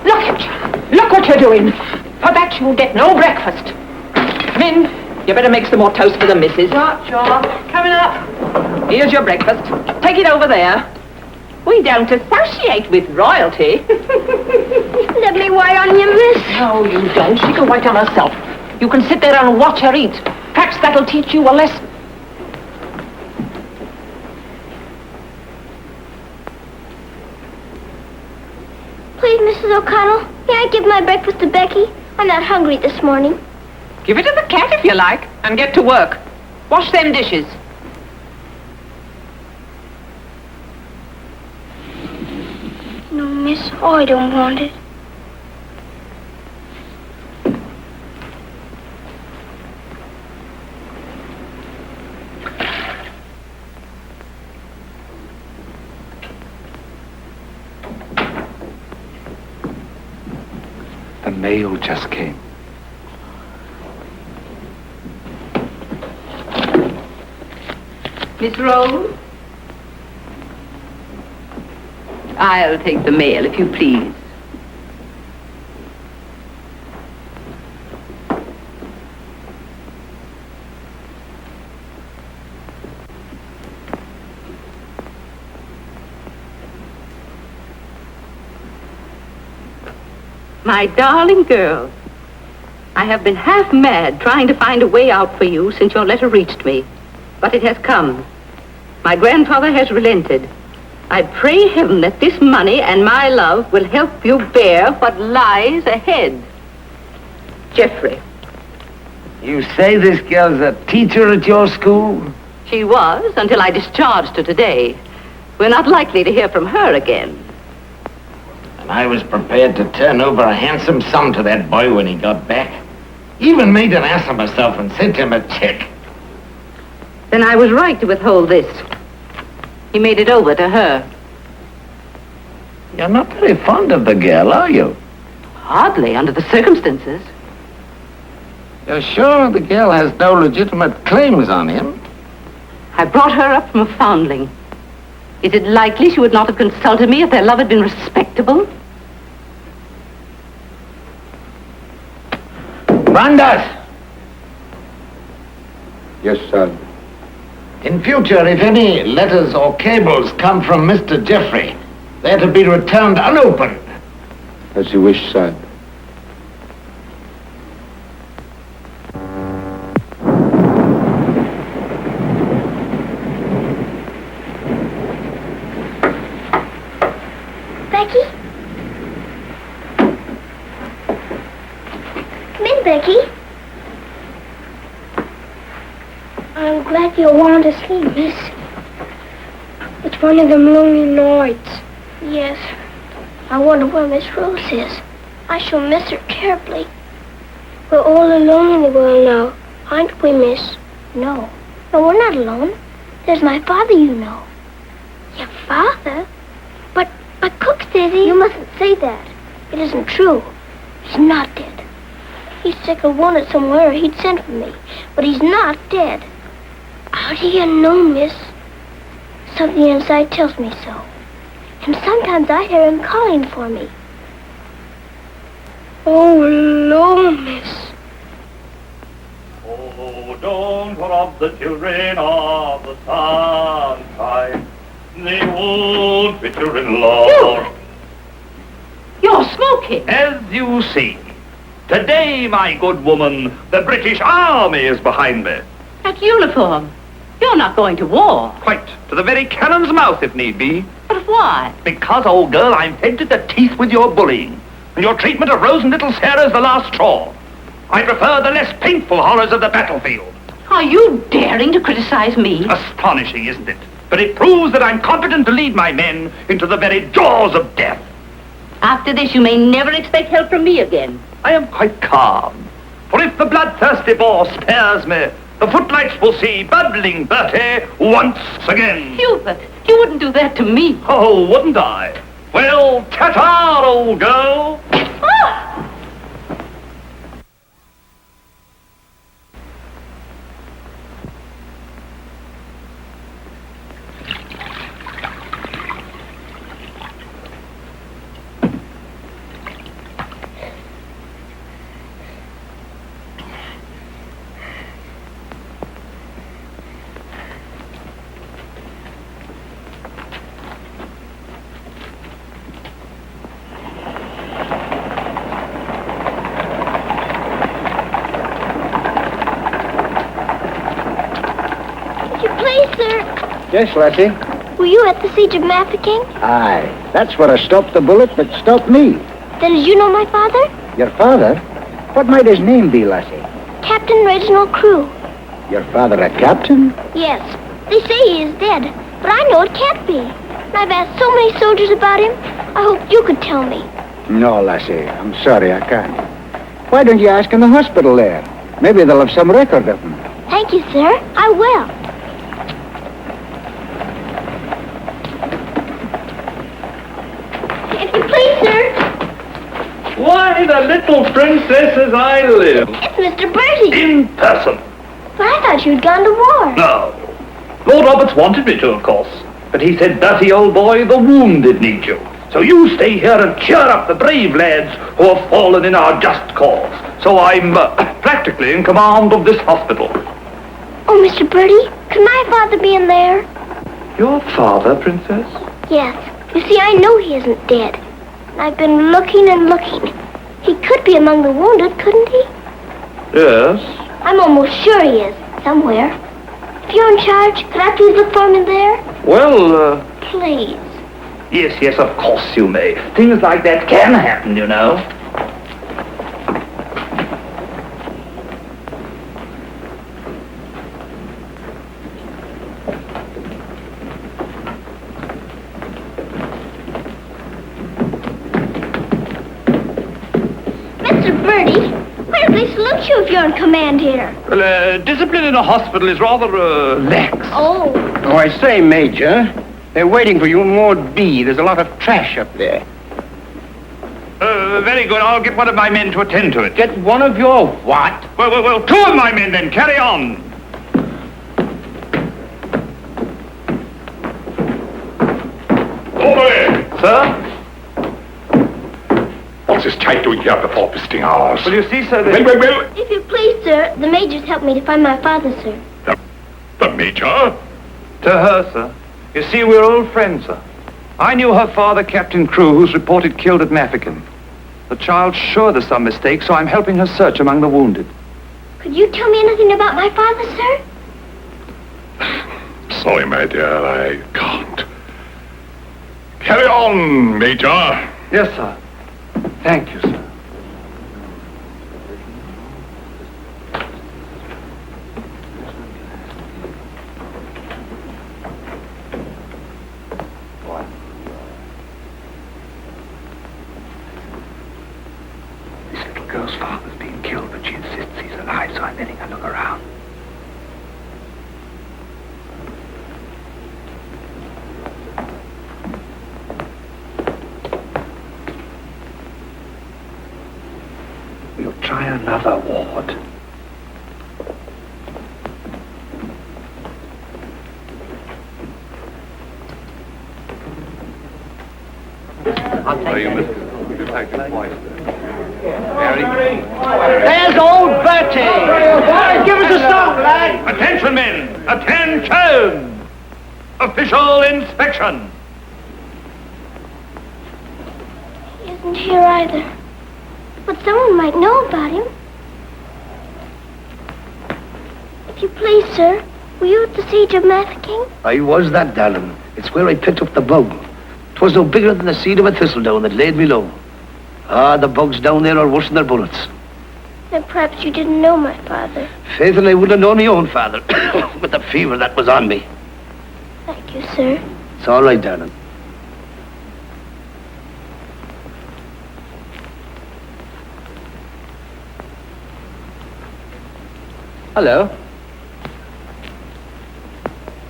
Look at you. Look what you're doing. For that you'll get no breakfast. Come in. You better make some more toast for the missus. Sure. Coming up. Here's your breakfast. Take it over there. We don't associate with royalty. Let me wait on you, miss. No, you don't. She can wait on herself. You can sit there and watch her eat. Perhaps that'll teach you a lesson. Please, Mrs. O'Connell, may I give my breakfast to Becky? I'm not hungry this morning. Give it to the cat if you like, and get to work. Wash them dishes. No, miss. Oh, I don't want it. The mail just came. Miss Rose? I'll take the mail, if you please. My darling girl, I have been half mad trying to find a way out for you since your letter reached me. But it has come. My grandfather has relented. I pray heaven that this money and my love will help you bear what lies ahead. Jeffrey. You say this girl's a teacher at your school? She was until I discharged her today. We're not likely to hear from her again. And I was prepared to turn over a handsome sum to that boy when he got back. Even made an ass of myself and sent him a check. Then I was right to withhold this. He made it over to her. You're not very fond of the girl, are you? Hardly, under the circumstances. You're sure the girl has no legitimate claims on him? I brought her up from a foundling. Is it likely she would not have consulted me if their love had been respectable? Brandas! Yes, sir. In future, if any letters or cables come from Mr. Jeffrey, they're to be returned unopened. As you wish, sir. Becky? Come in, Becky. I'm glad you want to sleep, miss. It's one of them lonely nights. Yes. I wonder where Miss Rose is. I shall miss her terribly. We're all alone in the world now, aren't we, miss? No. No, we're not alone. There's my father, you know. Your father? But Cook says he... You mustn't say that. It isn't true. He's not dead. He's sick or wanted somewhere, or he'd send for me. But he's not dead. How do you know, miss? Something inside tells me so. And sometimes I hear him calling for me. Oh, Lord, miss. Oh, don't rob the children of the sunshine. They won't fit your in-law. You're smoking. As you see, today, my good woman, the British Army is behind me. That uniform. You're not going to war. Quite to the very cannon's mouth, if need be. But why? Because, old girl, I'm fed to the teeth with your bullying. And your treatment of Rose and little Sarah's the last straw. I prefer the less painful horrors of the battlefield. Are you daring to criticize me? Astonishing, isn't it? But it proves that I'm competent to lead my men into the very jaws of death. After this, you may never expect help from me again. I am quite calm. For if the bloodthirsty boar spares me, the footlights will see bubbling Bertie once again. Hubert, you wouldn't do that to me. Oh, wouldn't I? Well, ta-ta, old girl. Ah! Yes, Lassie? Were you at the siege of Mafeking? Aye. That's where I stopped the bullet that stopped me. Then did you know my father? Your father? What might his name be, Lassie? Captain Reginald Crewe. Your father a captain? Yes. They say he is dead, but I know it can't be. And I've asked so many soldiers about him. I hope you could tell me. No, Lassie. I'm sorry, I can't. Why don't you ask in the hospital there? Maybe they'll have some record of him. Thank you, sir. I will. If you please, sir. Why, the little princess as I live. It's Mr. Bertie. In person. But I thought you'd gone to war. No. Lord Roberts wanted me to, of course. But he said, Bertie, old boy, the wounded need you. So you stay here and cheer up the brave lads who have fallen in our just cause. So I'm practically in command of this hospital. Oh, Mr. Birdie, can my father be in there? Your father, Princess? Yes. You see, I know he isn't dead. I've been looking and looking. He could be among the wounded, couldn't he? Yes. I'm almost sure he is, somewhere. If you're in charge, could I please look for him in there? Well, Please. yes, of course you may. Things like that can happen, you know. Mr. Birdie, where do they salute you if you're in command here? Well, discipline in a hospital is rather, lax. Oh. Oh, I say, Major, they're waiting for you in Ward B. There's a lot of trash up there. Very good. I'll get one of my men to attend to it. Get one of your what? Well, two of my men then. Carry on. Over there! Sir? What's this type doing here before visiting hours? Well, you see, sir, Well. If you please, sir, the major's helped me to find my father, sir. The Major? To her, sir. You see, we're old friends, sir. I knew her father, Captain Crewe, who's reported killed at Mafeking. The child's sure there's some mistake, so I'm helping her search among the wounded. Could you tell me anything about my father, sir? Sorry, my dear, I can't. Carry on, Major. Yes, sir. Thank you, sir. This little girl's father's being killed, but she insists he's alive, so I'm letting her look around. We'll try another ward. There's old Bertie! Give us a stop, lad! Attention, men! Attention! Official inspection! He isn't here either. But someone might know about him. If you please, sir, were you at the siege of Mafeking? I was that, darling. It's where I picked up the bug. 'Twas no bigger than the seed of a thistledown that laid me low. Ah, the bugs down there are worse than their bullets. Then perhaps you didn't know my father. Faith, and I wouldn't have known my own father with the fever that was on me. Thank you, sir. It's all right, darling. Hello.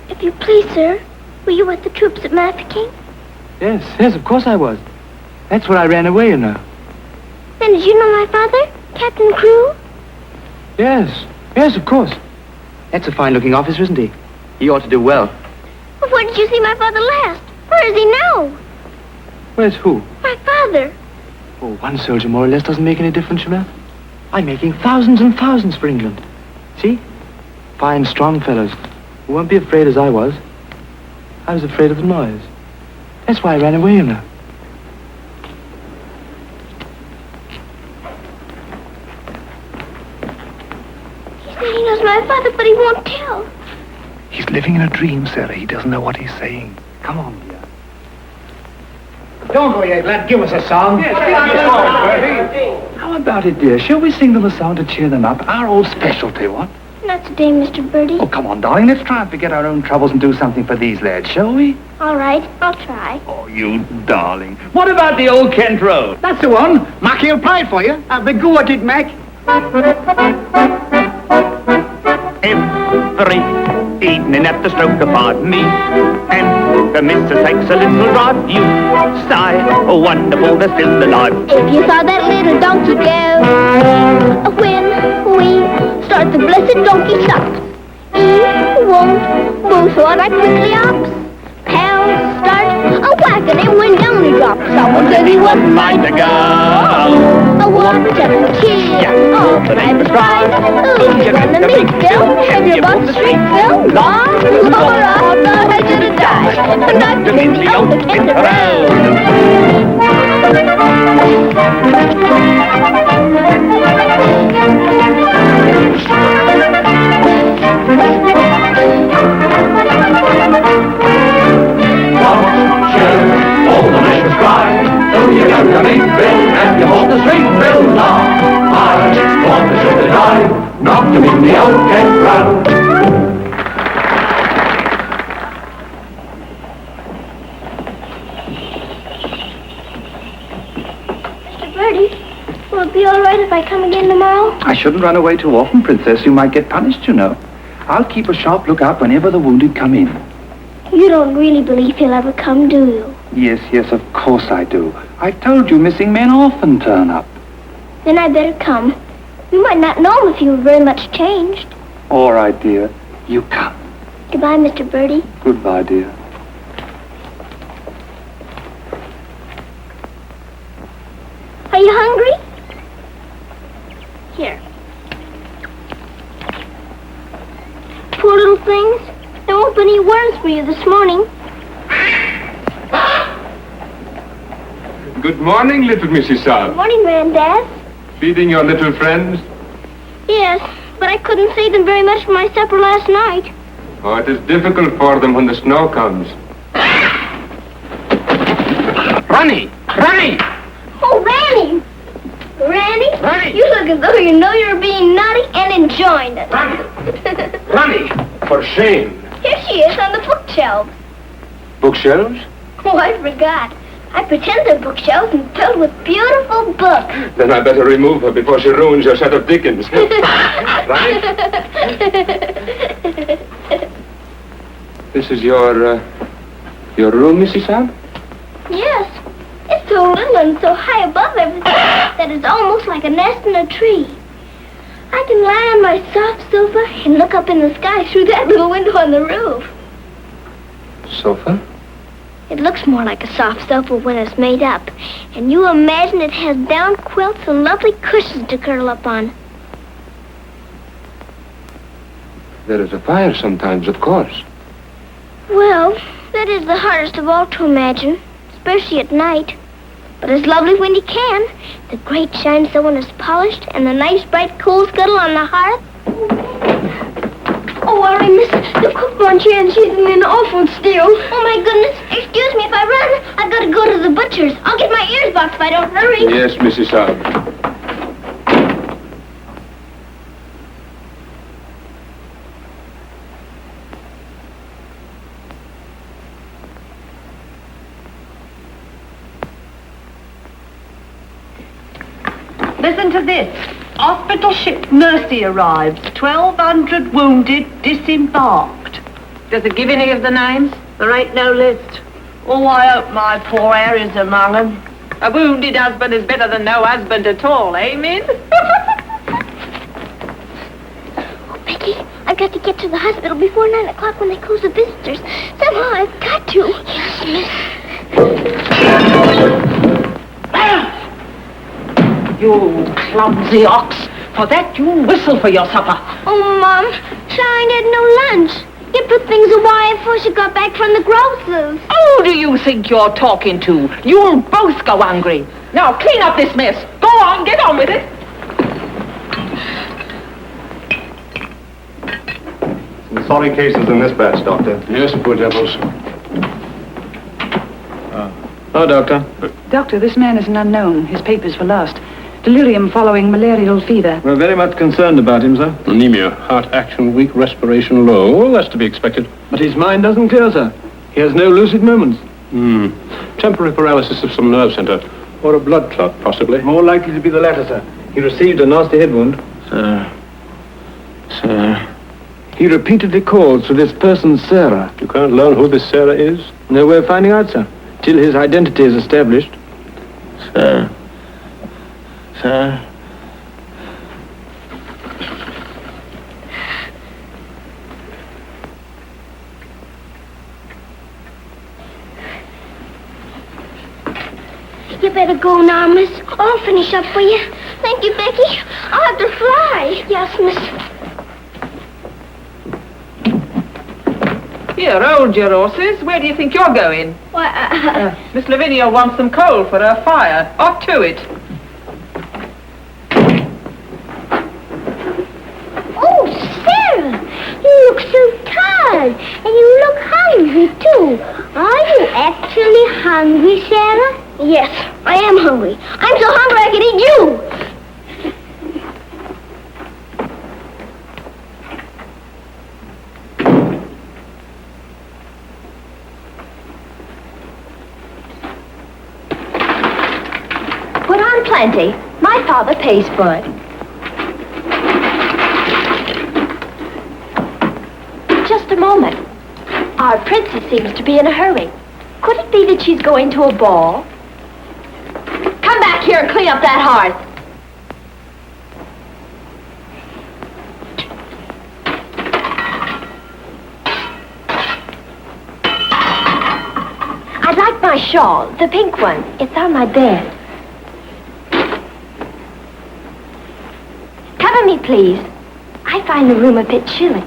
If you please, sir, were you with the troops at Mafeking? Yes, of course I was. That's where I ran away, you know. Then did you know my father, Captain Crewe? Yes, of course. That's a fine-looking officer, isn't he? He ought to do well. Well, where did you see my father last? Where is he now? Where's who? My father. Oh, one soldier more or less doesn't make any difference, you know. I'm making thousands and thousands for England. See? Fine, strong fellows who won't be afraid as I was. I was afraid of the noise. That's why I ran away, you know. He said he knows my father, but he won't tell. He's living in a dream, Sarah. He doesn't know what he's saying. Come on, dear. Don't go yet, lad. Give us a song. How about it, dear? Shall we sing them a song to cheer them up? Our old specialty, what? Not today, Mr. Birdie. Oh, come on, darling. Let's try and forget our own troubles and do something for these lads, shall we? All right, I'll try. Oh, you darling. What about the old Kent Road? That's the one. Mackie'll play it for you. Have a go at it, Mac. Every evening at the stroke of me and the missus takes a little drive. You sigh, oh wonderful, they're still alive. If you saw that little donkey go, when we start the blessed donkey shop, E-1 won't. Move so I quickly ups. Pounds start a whacking and when down he drops. Someone said he wouldn't like to go. A walk, tell kid, oh, but I'm surprised. Who's gonna meet Bill? Have your butt street, Bill? Long, Laura, I thought I should have died. But not to meet the old kangaroo. All the neighbors cry, oh, you got to meet Bill, and you hold the street, Bill, now. I want to shoot the die, not to meet the old kangaroo. Mr. Birdie, will it be all right if I come again tomorrow? I shouldn't run away too often, Princess. You might get punished, you know. I'll keep a sharp lookout whenever the wounded come in. You don't really believe he'll ever come, do you? Yes, of course I do. I've told you missing men often turn up. Then I better come. You might not know him if you were very much changed. All right, dear. You come. Goodbye, Mr. Birdie. Goodbye, dear. Are you hungry? Here. Poor little things. There won't be any worms for you this morning. Good morning, little Mrs. Good Saab. morning, Granddad. Feeding your little friends? Yes, but I couldn't save them very much for my supper last night. Oh, it is difficult for them when the snow comes. Ronnie! Ronnie! Oh, Ranny! Ranny? Ranny! You look as though you know you're being naughty and enjoying it. Ronnie! For shame. Here she is on the bookshelves. Bookshelves? Oh, I forgot. I pretend they're bookshelves and filled with beautiful books. Then I better remove her before she ruins your set of Dickens. Ronnie? This is your room, Mrs. Saab? Yes. It's so little and so high above everything that it's almost like a nest in a tree. I can lie on my soft sofa and look up in the sky through that little window on the roof. Sofa? It looks more like a soft sofa when it's made up. And you imagine it has down quilts and lovely cushions to curl up on. There is a fire sometimes, of course. Well, that is the hardest of all to imagine, especially at night. But it's lovely when you can. The grate shines so when it's polished, and the nice bright coal scuttle on the hearth. Oh, I missed the cook lunch here, and she's in an awful steal. Oh, my goodness. Excuse me if I run. I've got to go to the butcher's. I'll get my ears boxed if I don't hurry. Yes, Mrs. Saab. Listen to this. Hospital ship Mercy arrives. 1,200 wounded disembarked. Does it give any of the names? There ain't no list. Oh, I hope my poor Harry's among them. A wounded husband is better than no husband at all, eh, Min? Becky, I've got to get to the hospital before 9 o'clock when they close the visitors. Somehow I've got to. Yes, miss. You clumsy ox. For that, you whistle for your supper. Oh, Mom, Shine had no lunch. You put things away before she got back from the grocer's. Who do you think you're talking to? You'll both go hungry. Now, clean up this mess. Go on, get on with it. Some sorry cases in this batch, Doctor. Yes, poor devils. Oh, Doctor. Doctor, this man is an unknown. His papers were lost. Delirium following malarial fever. We're very much concerned about him, sir. Anemia, heart action weak, respiration low. Well, that's to be expected. But his mind doesn't clear, sir. He has no lucid moments. Temporary paralysis of some nerve center. Or a blood clot, possibly. More likely to be the latter, sir. He received a nasty head wound. Sir. He repeatedly calls to this person, Sarah. You can't learn who this Sarah is? No way of finding out, sir, till his identity is established. Sir. You better go now, miss. I'll finish up for you. Thank you, Becky. I'll have to fly. Yes, miss. Here, hold your horses. Where do you think you're going? Why, Miss Lavinia wants some coal for her fire. Off to it. Oh, Sarah, you look so tired, and you look hungry, too. Are you actually hungry, Sarah? Yes, I am hungry. I'm so hungry I could eat you. Put on plenty. My father pays for it. Just a moment. Our princess seems to be in a hurry. Could it be that she's going to a ball? Come back here and clean up that hearth. I'd like my shawl, the pink one. It's on my bed. Cover me, please. I find the room a bit chilly.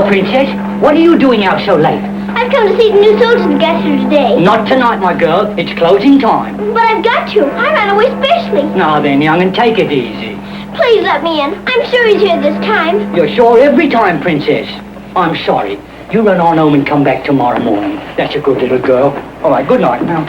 Princess, what are you doing out so late? I've come to see the new soldiers we got here today. Not tonight, my girl. It's closing time. But I've got to. I ran away specially. Now then, young, and take it easy. Please let me in. I'm sure he's here this time. You're sure every time, Princess. I'm sorry. You run on home and come back tomorrow morning. That's a good little girl. All right, good night now.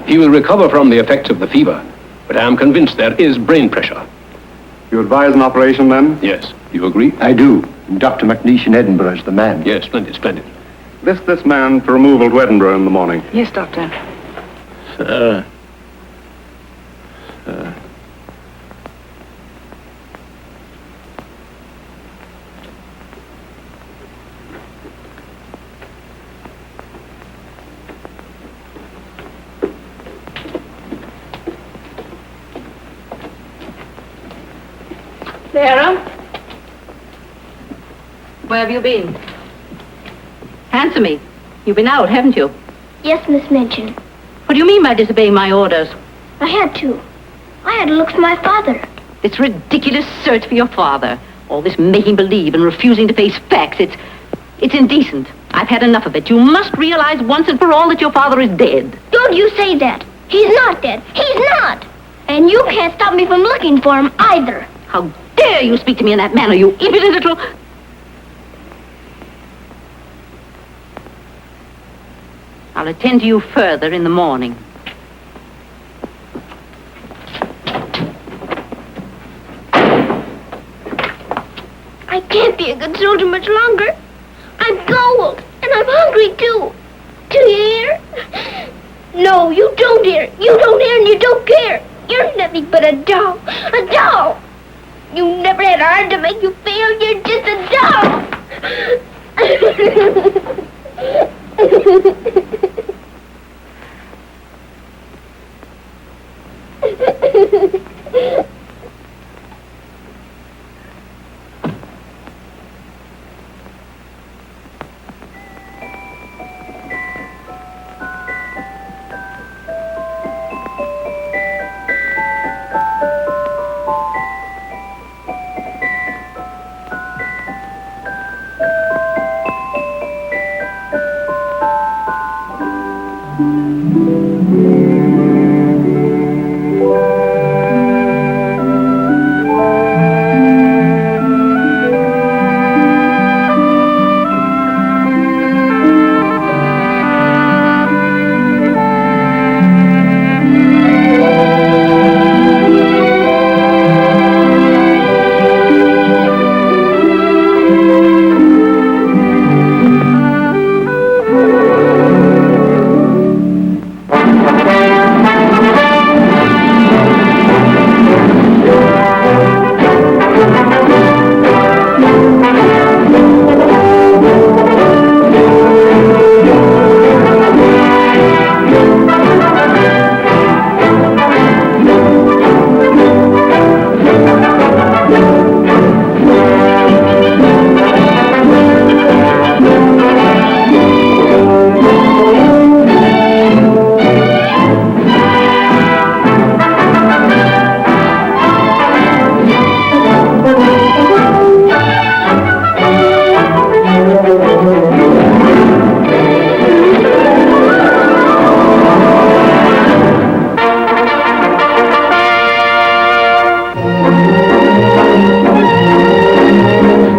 He will recover from the effects of the fever, but I am convinced there is brain pressure. You advise an operation, then? Yes. You agree? I do. Dr. McNeish in Edinburgh is the man. Yes, splendid, splendid. List this man for removal to Edinburgh in the morning. Yes, Doctor. Sir. Sarah? Where have you been? Answer me. You've been out, haven't you? Yes, Miss Minchin. What do you mean by disobeying my orders? I had to. I had to look for my father. This ridiculous search for your father. All this making believe and refusing to face facts. It's indecent. I've had enough of it. You must realize once and for all that your father is dead. Don't you say that. He's not dead. He's not. And you can't stop me from looking for him either. How dare you speak to me in that manner, you impudent little... I'll attend to you further in the morning. I can't be a good soldier much longer. I'm cold, and I'm hungry, too. Do you hear? No, you don't hear. You don't hear and you don't care. You're nothing but a doll. A doll. You never had a heart to make you feel. You're just a doll.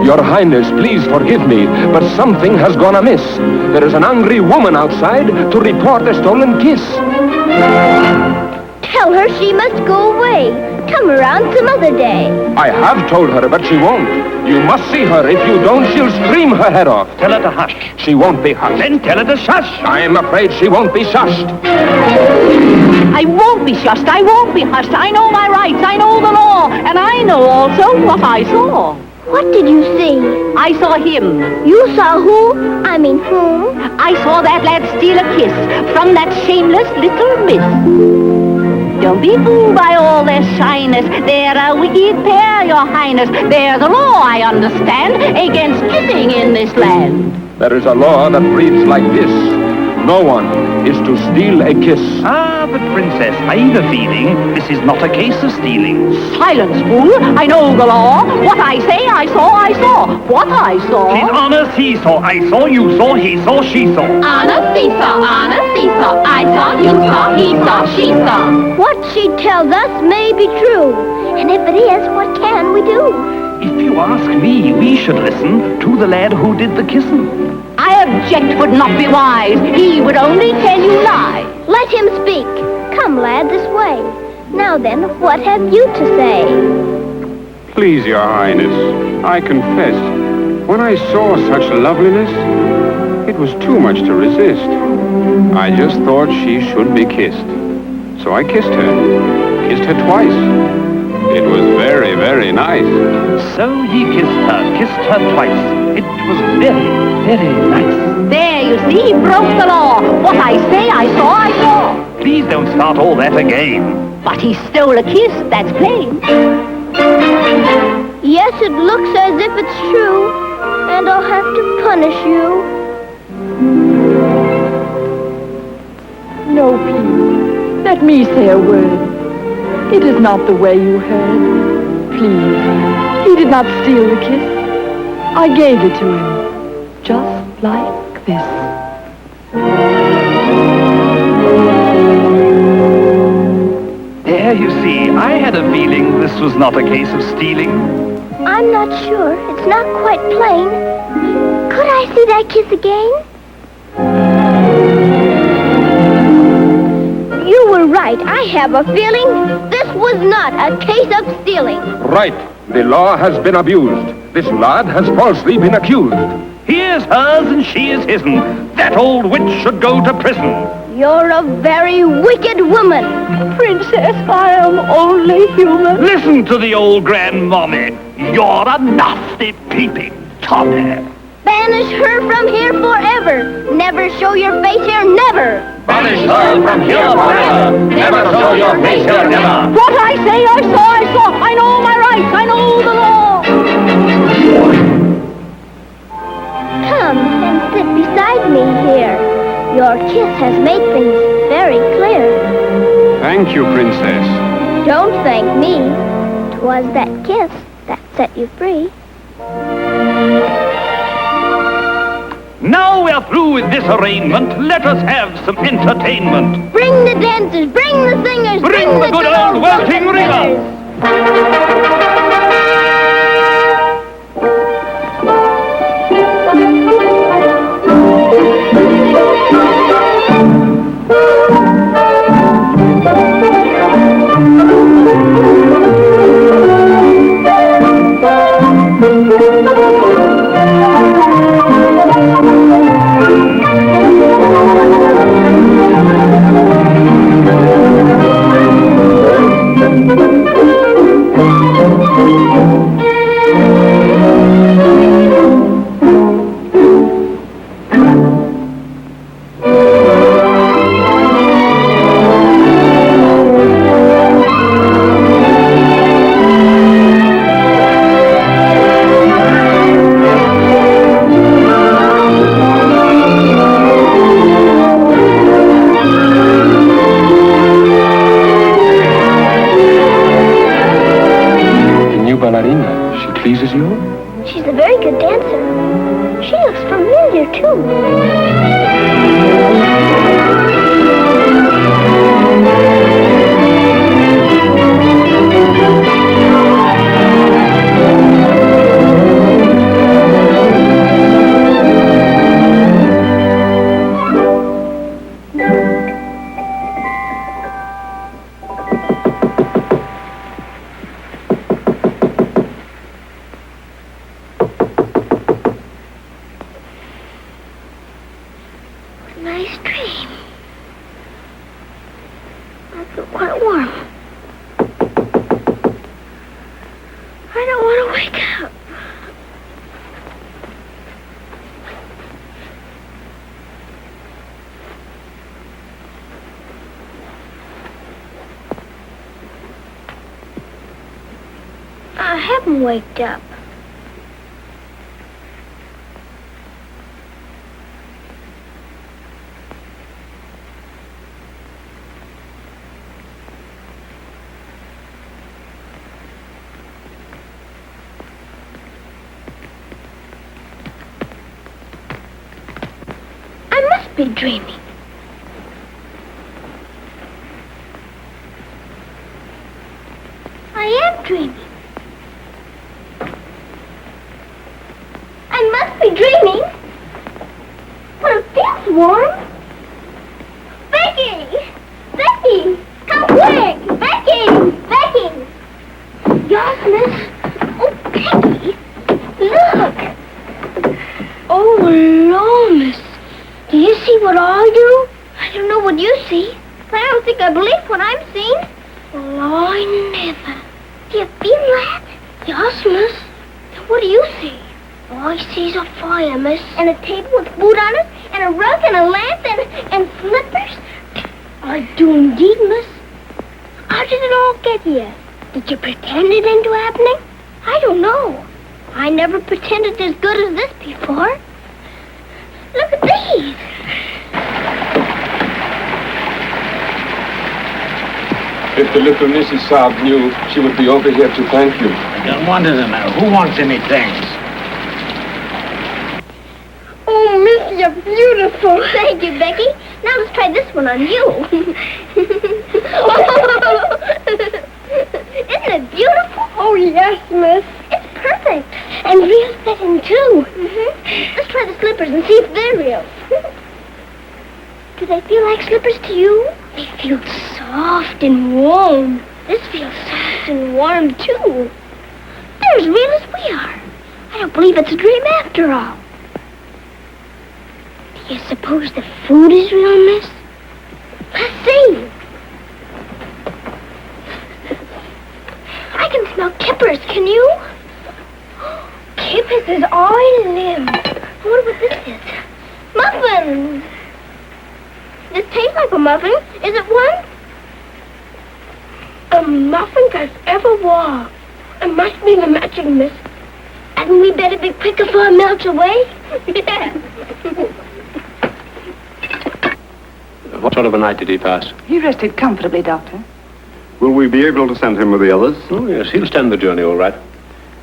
Your Highness, please forgive me, but something has gone amiss. There is an angry woman outside to report a stolen kiss. Tell her she must go away. Come around some other day. I have told her, but she won't. You must see her. If you don't, she'll scream her head off. Tell her to hush. She won't be hushed. Then tell her to shush. I'm afraid she won't be shushed. I won't be shushed. I won't be hushed. I know my rights. I know the law. And I know also what I saw. What did you see? I saw him. You saw who? I mean whom? I saw that lad steal a kiss from that shameless little miss. Don't be fooled by all their shyness. They're a wicked pair, your highness. There's a law, I understand, against kissing in this land. There is a law that reads like this. No one is to steal a kiss. Ah, but Princess, I've a feeling this is not a case of stealing. Silence, fool. I know the law. What I say, I saw, I saw. What I saw. She's honest, he saw, I saw, you saw, he saw, she saw. Honest, he saw, I saw, you saw, he saw, she saw. What she tells us may be true. And if it is, what can we do? If you ask me, we should listen to the lad who did the kissing. I object would not be wise. He would only tell you lies. Let him speak. Come, lad, this way. Now then, what have you to say? Please, your highness, I confess, when I saw such loveliness, it was too much to resist. I just thought she should be kissed. So I kissed her twice. It was very, very nice. So he kissed her twice. It was very, very nice. There, you see, he broke the law. What I say, I saw. Please don't start all that again. But he stole a kiss, that's plain. Yes, it looks as if it's true, and I'll have to punish you. No, please. Let me say a word. It is not the way you heard. Please. He did not steal the kiss. I gave it to him. Just like this. There, you see, I had a feeling this was not a case of stealing. I'm not sure. It's not quite plain. Could I see that kiss again? You were right. I have a feeling this was not a case of stealing. Right. The law has been abused. This lad has falsely been accused. He is hers and she is his'n. That old witch should go to prison. You're a very wicked woman. Princess, I am only human. Listen to the old grandmommy. You're a nasty peeping topper. Banish her from here forever. Never show your face here, never. Banish her from here forever. Never show your face here, never. What I say, I saw. I know my rights. I know the law. Come and sit beside me here. Your kiss has made things very clear. Thank you, Princess. Don't thank me. 'Twas that kiss that set you free. Now we're through with this arraignment, let us have some entertainment. Bring the dancers, bring the singers, Bring the good old welting river. Pleases you? She's a very good dancer. She looks familiar, too. Nice dream. I feel quite warm. I don't want to wake up. I haven't waked up. Be dreaming. I am dreaming. I must be dreaming. But it feels warm. Becky! Becky! Come quick! Becky! Becky! Yes, miss? Oh, Becky! Look! Oh, no, miss. Do you see what I do? I don't know what you see. But I don't think I believe what I'm seeing. Well, I never. Do you feel that? Yes, miss. Then what do you see? All I see's a fire, miss. And a table with food on it, and a rug, and a lamp, and slippers. I do indeed, miss. How did it all get here? Did you pretend it into happening? I don't know. I never pretended as good as this before. Look at these. If the little Mrs. Saab knew, she would be over here to thank you. I don't want to know. Who wants any thanks? Oh, miss, you're beautiful. Thank you, Becky. Now let's try this one on you. Isn't it beautiful? Oh, yes, miss. It's perfect. And real fitting, too. Let's try the slippers and see if they're real. Do they feel like slippers to you? They feel soft and warm. This feels soft and warm, too. They're as real as we are. I don't believe it's a dream after all. Do you suppose the food is real, miss? Let's see. I can smell kippers, can you? Kippers is all I live. I wonder what this is. Muffins! This tastes like a muffin. Is it one? A muffin as ever was. It must be the magic, miss. Hadn't we better be quick before it melts away? Yeah. What sort of a night did he pass? He rested comfortably, Doctor. Will we be able to send him with the others? Oh, yes, he'll stand the journey all right.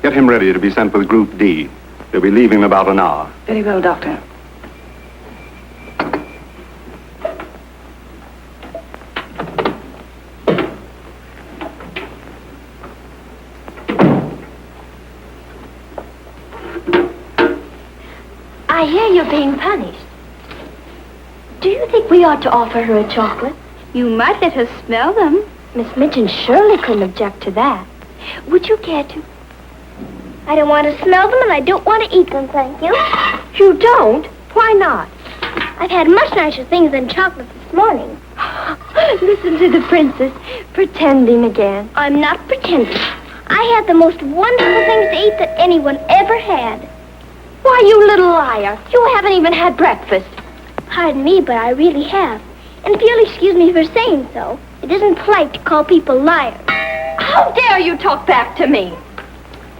Get him ready to be sent with Group D. They'll be leaving in about an hour. Very well, Doctor. I hear you're being punished. Do you think we ought to offer her a chocolate? You might let her smell them. Miss Minchin surely couldn't object to that. Would you care to? I don't want to smell them and I don't want to eat them, thank you. You don't? Why not? I've had much nicer things than chocolate this morning. Listen to the princess, pretending again. I'm not pretending. I had the most wonderful things to eat that anyone ever had. Why, you little liar. You haven't even had breakfast. Pardon me, but I really have. And if you'll excuse me for saying so, it isn't polite to call people liars. How dare you talk back to me?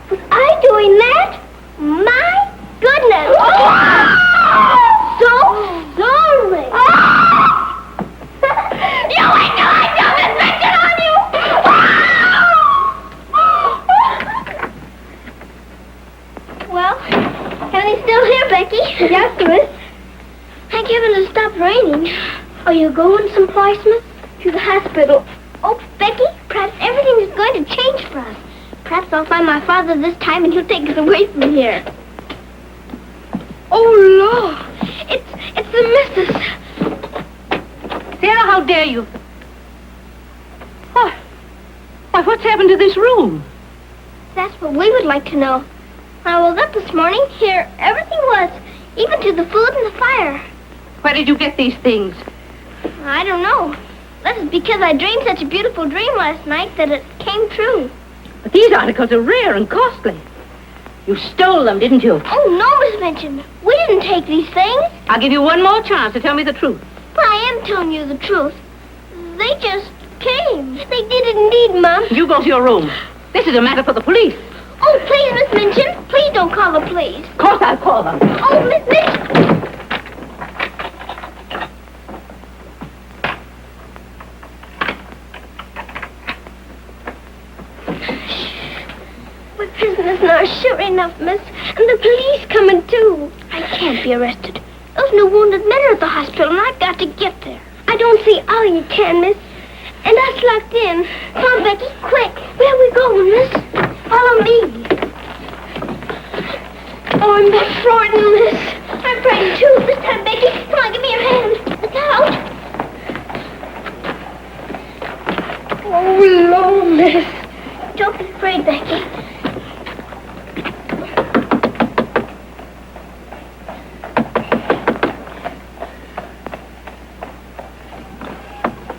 Was I doing that? My goodness. So sorry. You ain't no I don't mention on you. Well, Henny's still here, Becky. Yes, Miss. Thank heaven it stopped raining. Are you going someplace, Miss? To the hospital. Oh, Becky, perhaps everything is going to change for us. Perhaps I'll find my father this time and he'll take us away from here. Oh, Lord. It's the missus. Sarah, how dare you? Why, what's happened to this room? That's what we would like to know. When I woke up this morning, here everything was, even to the food and the fire. Where did you get these things? I don't know. That is because I dreamed such a beautiful dream last night that it came true. But these articles are rare and costly. You stole them, didn't you? Oh, no, Miss Minchin. We didn't take these things. I'll give you one more chance to tell me the truth. But I am telling you the truth. They just came. They did indeed, Mom. You go to your room. This is a matter for the police. Oh, please, Miss Minchin. Please don't call the police. Of course I'll call them. Oh, Miss Minchin. We're prisoners now, sure enough, miss. And the police coming, too. I can't be arrested. Those no wounded men are at the hospital, and I've got to get there. I don't see how you can, miss. And us locked in. Come on, Becky, quick. Where are we going, miss? Follow me. Oh, I'm not frightened, miss. I'm frightened, too. This time, Becky. Come on, give me your hand. Look out. Oh, Lord, miss. Don't be afraid, Becky.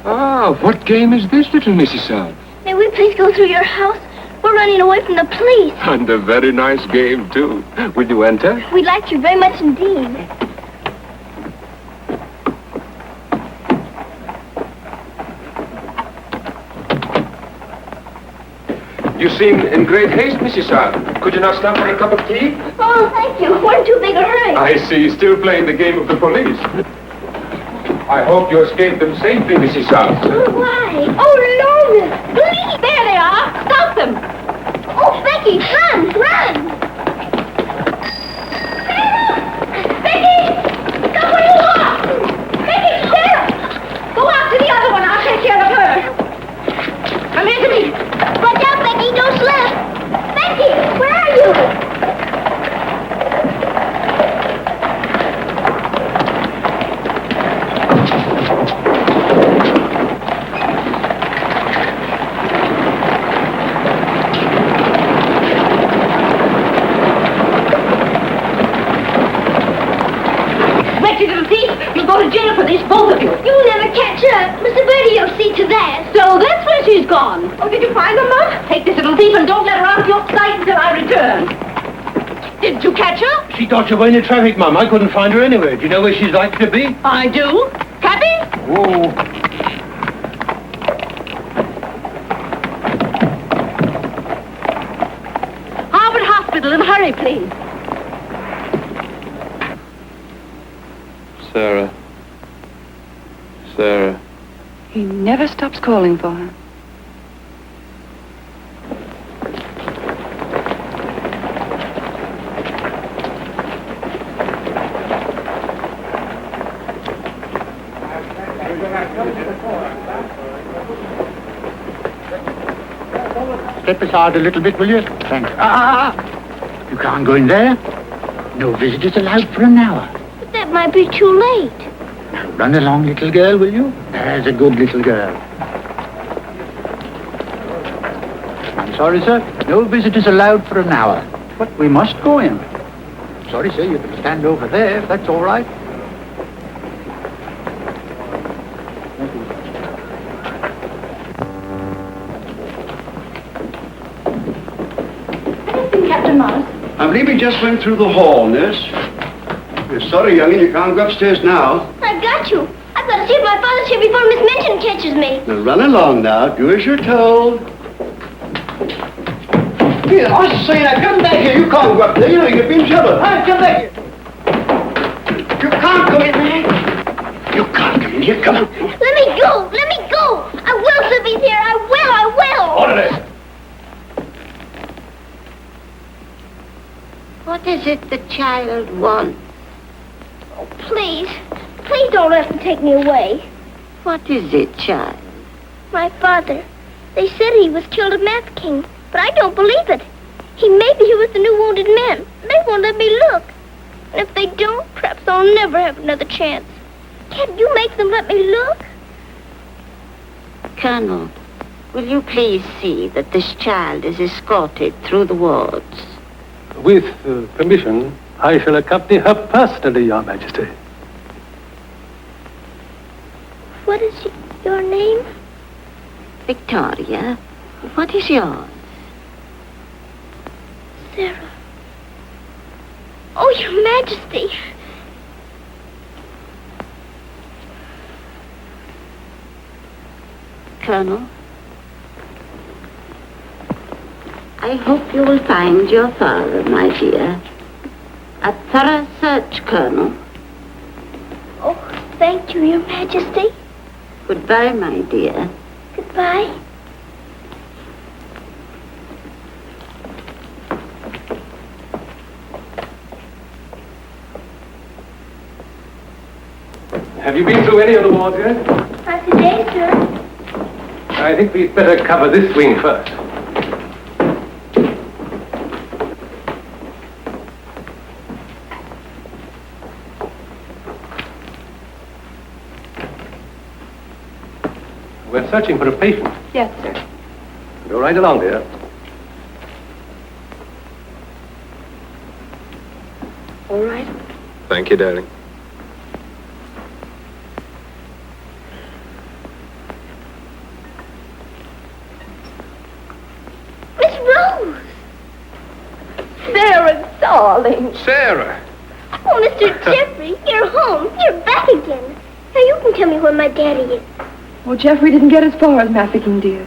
Ah, what game is this, little Mrs. South? May we please go through your house? We're running away from the police. And a very nice game, too. Will you enter? We'd like you very much indeed. You seem in great haste, Mrs. South. Could you not stop for a cup of tea? Oh, thank you. We're in too big a hurry. I see. Still playing the game of the police. I hope you escaped them safely, Mrs. South. Oh, why? Oh, Lord! Police! There they are. Stop them. Oh, Becky, run! Run! Sarah! Becky! Come where you are! Becky, Sarah! Go out to the other one. I'll take care of her. Come here to me. Watch out, Becky, don't slip! Becky, where are you? Wretched little thief. You'll go to jail for this, both of you. You'll never catch her. Mr. Birdie'll see to that. So that's where she's gone. Oh, did you find her, Mom? Take this little thief and don't let her out of your sight until I return. Didn't you catch her? She dodged away in the traffic, Mum. I couldn't find her anywhere. Do you know where she's likely to be? I do. Cappy? Oh. Harvard Hospital, in a hurry, please. Sarah. Sarah. He never stops calling for her. Step aside a little bit, will you? Thanks. You can't go in there. No visitors allowed for an hour. But that might be too late. Now, run along, little girl, will you? There's a good little girl. I'm sorry, sir. No visitors allowed for an hour. But we must go in. Sorry, sir, you can stand over there if that's all right. Captain Morris. I believe he just went through the hall, nurse. We're sorry, youngin, you can't go upstairs now. I've got you. I've got to see if my father's here before Miss Minton catches me. Now run along now. Do as you're told. Here, I say now, come back here. You can't go up there. You know you'll be in trouble. Hey, come back here. You can't come in there. You can't come in here. Come on. Let me go. Let me go. I will slip he's here. I will. Orderly. What is it the child wants? Oh, please. Please don't let them take me away. What is it, child? My father. They said he was killed at Mafeking, but I don't believe it. Maybe he was the new wounded man. They won't let me look. And if they don't, perhaps I'll never have another chance. Can't you make them let me look? Colonel, will you please see that this child is escorted through the wards? With permission, I shall accompany her personally, Your Majesty. What is your name? Victoria, what is yours? Sarah. Oh, Your Majesty. Colonel, I hope you will find your father, my dear. A thorough search, Colonel. Oh, thank you, Your Majesty. Goodbye, my dear. Goodbye. Have you been through any of the wards yet? Not today, sir. I think we'd better cover this wing first. We're searching for a patient. Yes, sir. Go right along, dear. All right. Thank you, darling. Miss Rose! Sarah, darling. Sarah! Oh, Mr. Jeffrey, you're home. You're back again. Now you can tell me where my daddy is. Oh, Jeffrey didn't get as far as Mafeking, dear.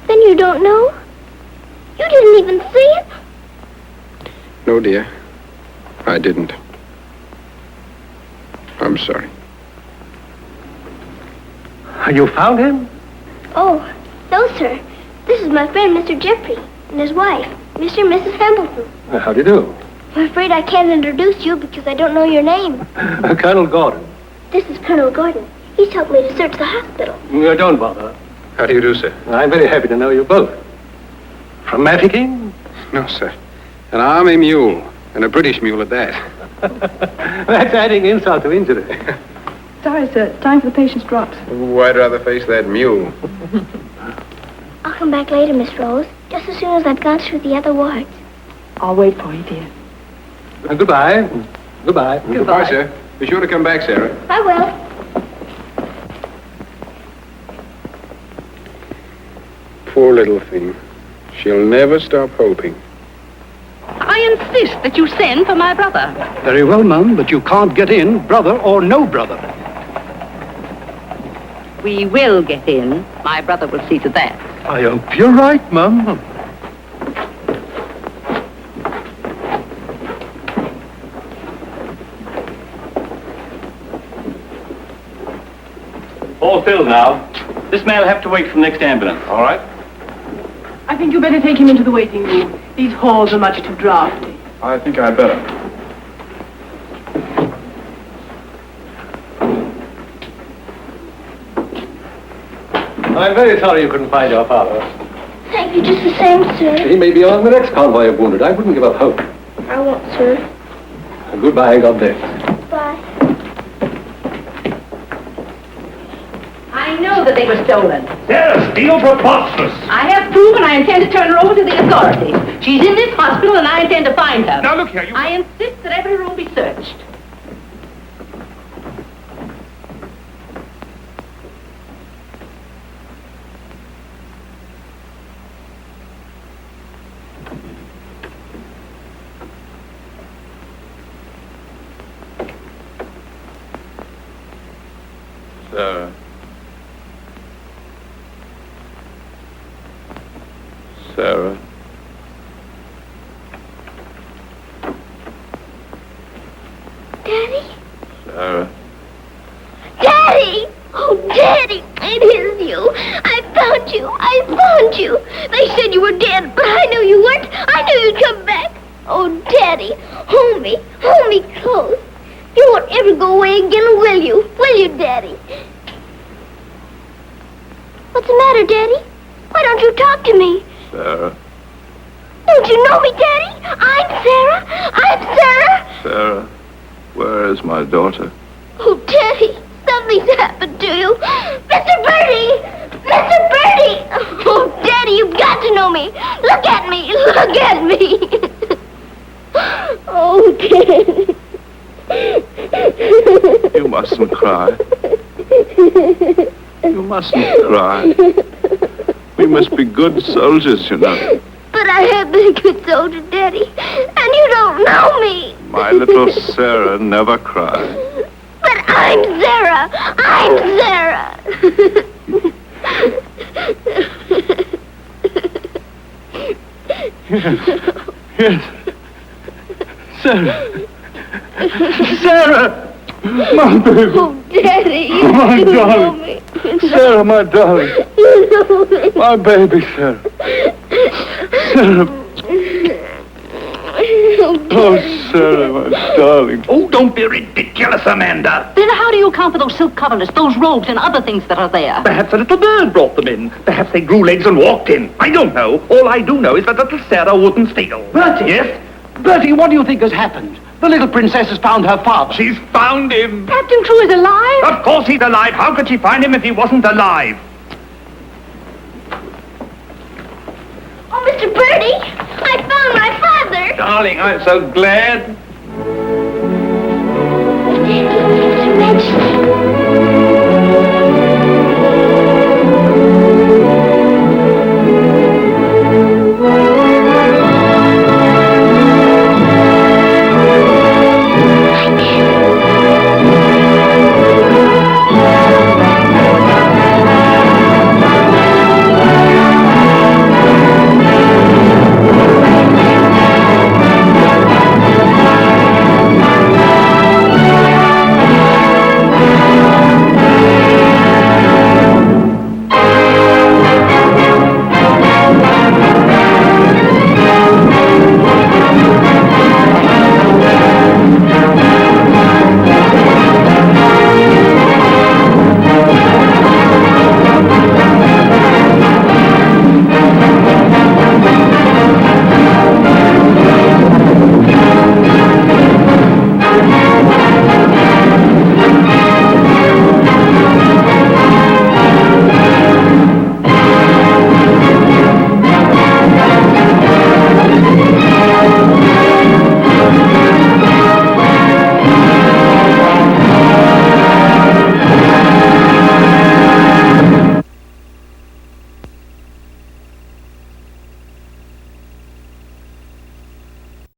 Then you don't know? You didn't even see him? No, dear. I didn't. I'm sorry. You found him? Oh, no, sir. This is my friend, Mr. Jeffrey, and his wife, Mr. and Mrs. Hambleton. How do you do? I'm afraid I can't introduce you because I don't know your name. Colonel Gordon. This is Colonel Gordon. He's helped me to search the hospital. Don't bother. How do you do, sir? I'm very happy to know you both. From Mafeking? No, sir. An army mule, and a British mule at that. That's adding insult to injury. Sorry, sir. It's time for the patient's drops. Ooh, I'd rather face that mule. I'll come back later, Miss Rose, just as soon as I've gone through the other wards. I'll wait for you, dear. Goodbye. Goodbye. Goodbye, sir. Be sure to come back, Sarah. I will. Poor little thing. She'll never stop hoping. I insist that you send for my brother. Very well, Mum, but you can't get in, brother or no brother. We will get in. My brother will see to that. I hope you're right, Mum. All filled now. This man will have to wait for the next ambulance. All right? I think you better take him into the waiting room. These halls are much too drafty. I think I'd better. I'm very sorry you couldn't find your father. Thank you just the same, sir. He may be on the next convoy of wounded. I wouldn't give up hope. I won't, sir. Goodbye, God bless. Bye. I know that they were stolen. Sarah, steal preposterous. I have proof and I intend to turn her over to the authorities. She's in this hospital and I intend to find her. Now, look here, you... I insist that every room be searched. Sarah. Sarah. Daddy? Sarah. Daddy! Oh, Daddy, it is you. I found you. I found you. They said you were dead, but I knew you weren't. I knew you'd come back. Oh, Daddy, hold me. Hold me close. You won't ever go away again, will you? Will you, Daddy? What's the matter, Daddy? Why don't you talk to me? Sarah. Don't you know me, Daddy? I'm Sarah. I'm Sarah. Sarah. Where is my daughter? Oh, Daddy, something's happened to you. Mr. Birdie! Mr. Birdie! Oh, Daddy, you've got to know me. Look at me. Look at me. Oh, Daddy. You mustn't cry. You mustn't cry. We must be good soldiers, you know. But I have been a good soldier, Daddy, and you don't know me. My little Sarah never cried. But I'm Sarah. I'm Sarah. Yes. Sarah. Sarah! My baby. Oh, Daddy, you My do know darling. me. Sarah, my darling. You know me. My baby, Sarah. Sarah. Oh, Sarah, my darling. Oh, don't be ridiculous, Amanda. Then how do you account for those silk coverlets, those robes, and other things that are there? Perhaps a little bird brought them in. Perhaps they grew legs and walked in. I don't know. All I do know is that little Sarah wouldn't steal. Bertie? Yes? Bertie, what do you think has happened? The little princess has found her father. She's found him. Captain Crewe is alive? Of course he's alive. How could she find him if he wasn't alive? Oh, Mr. Birdie, I found my father. Darling, I'm so glad.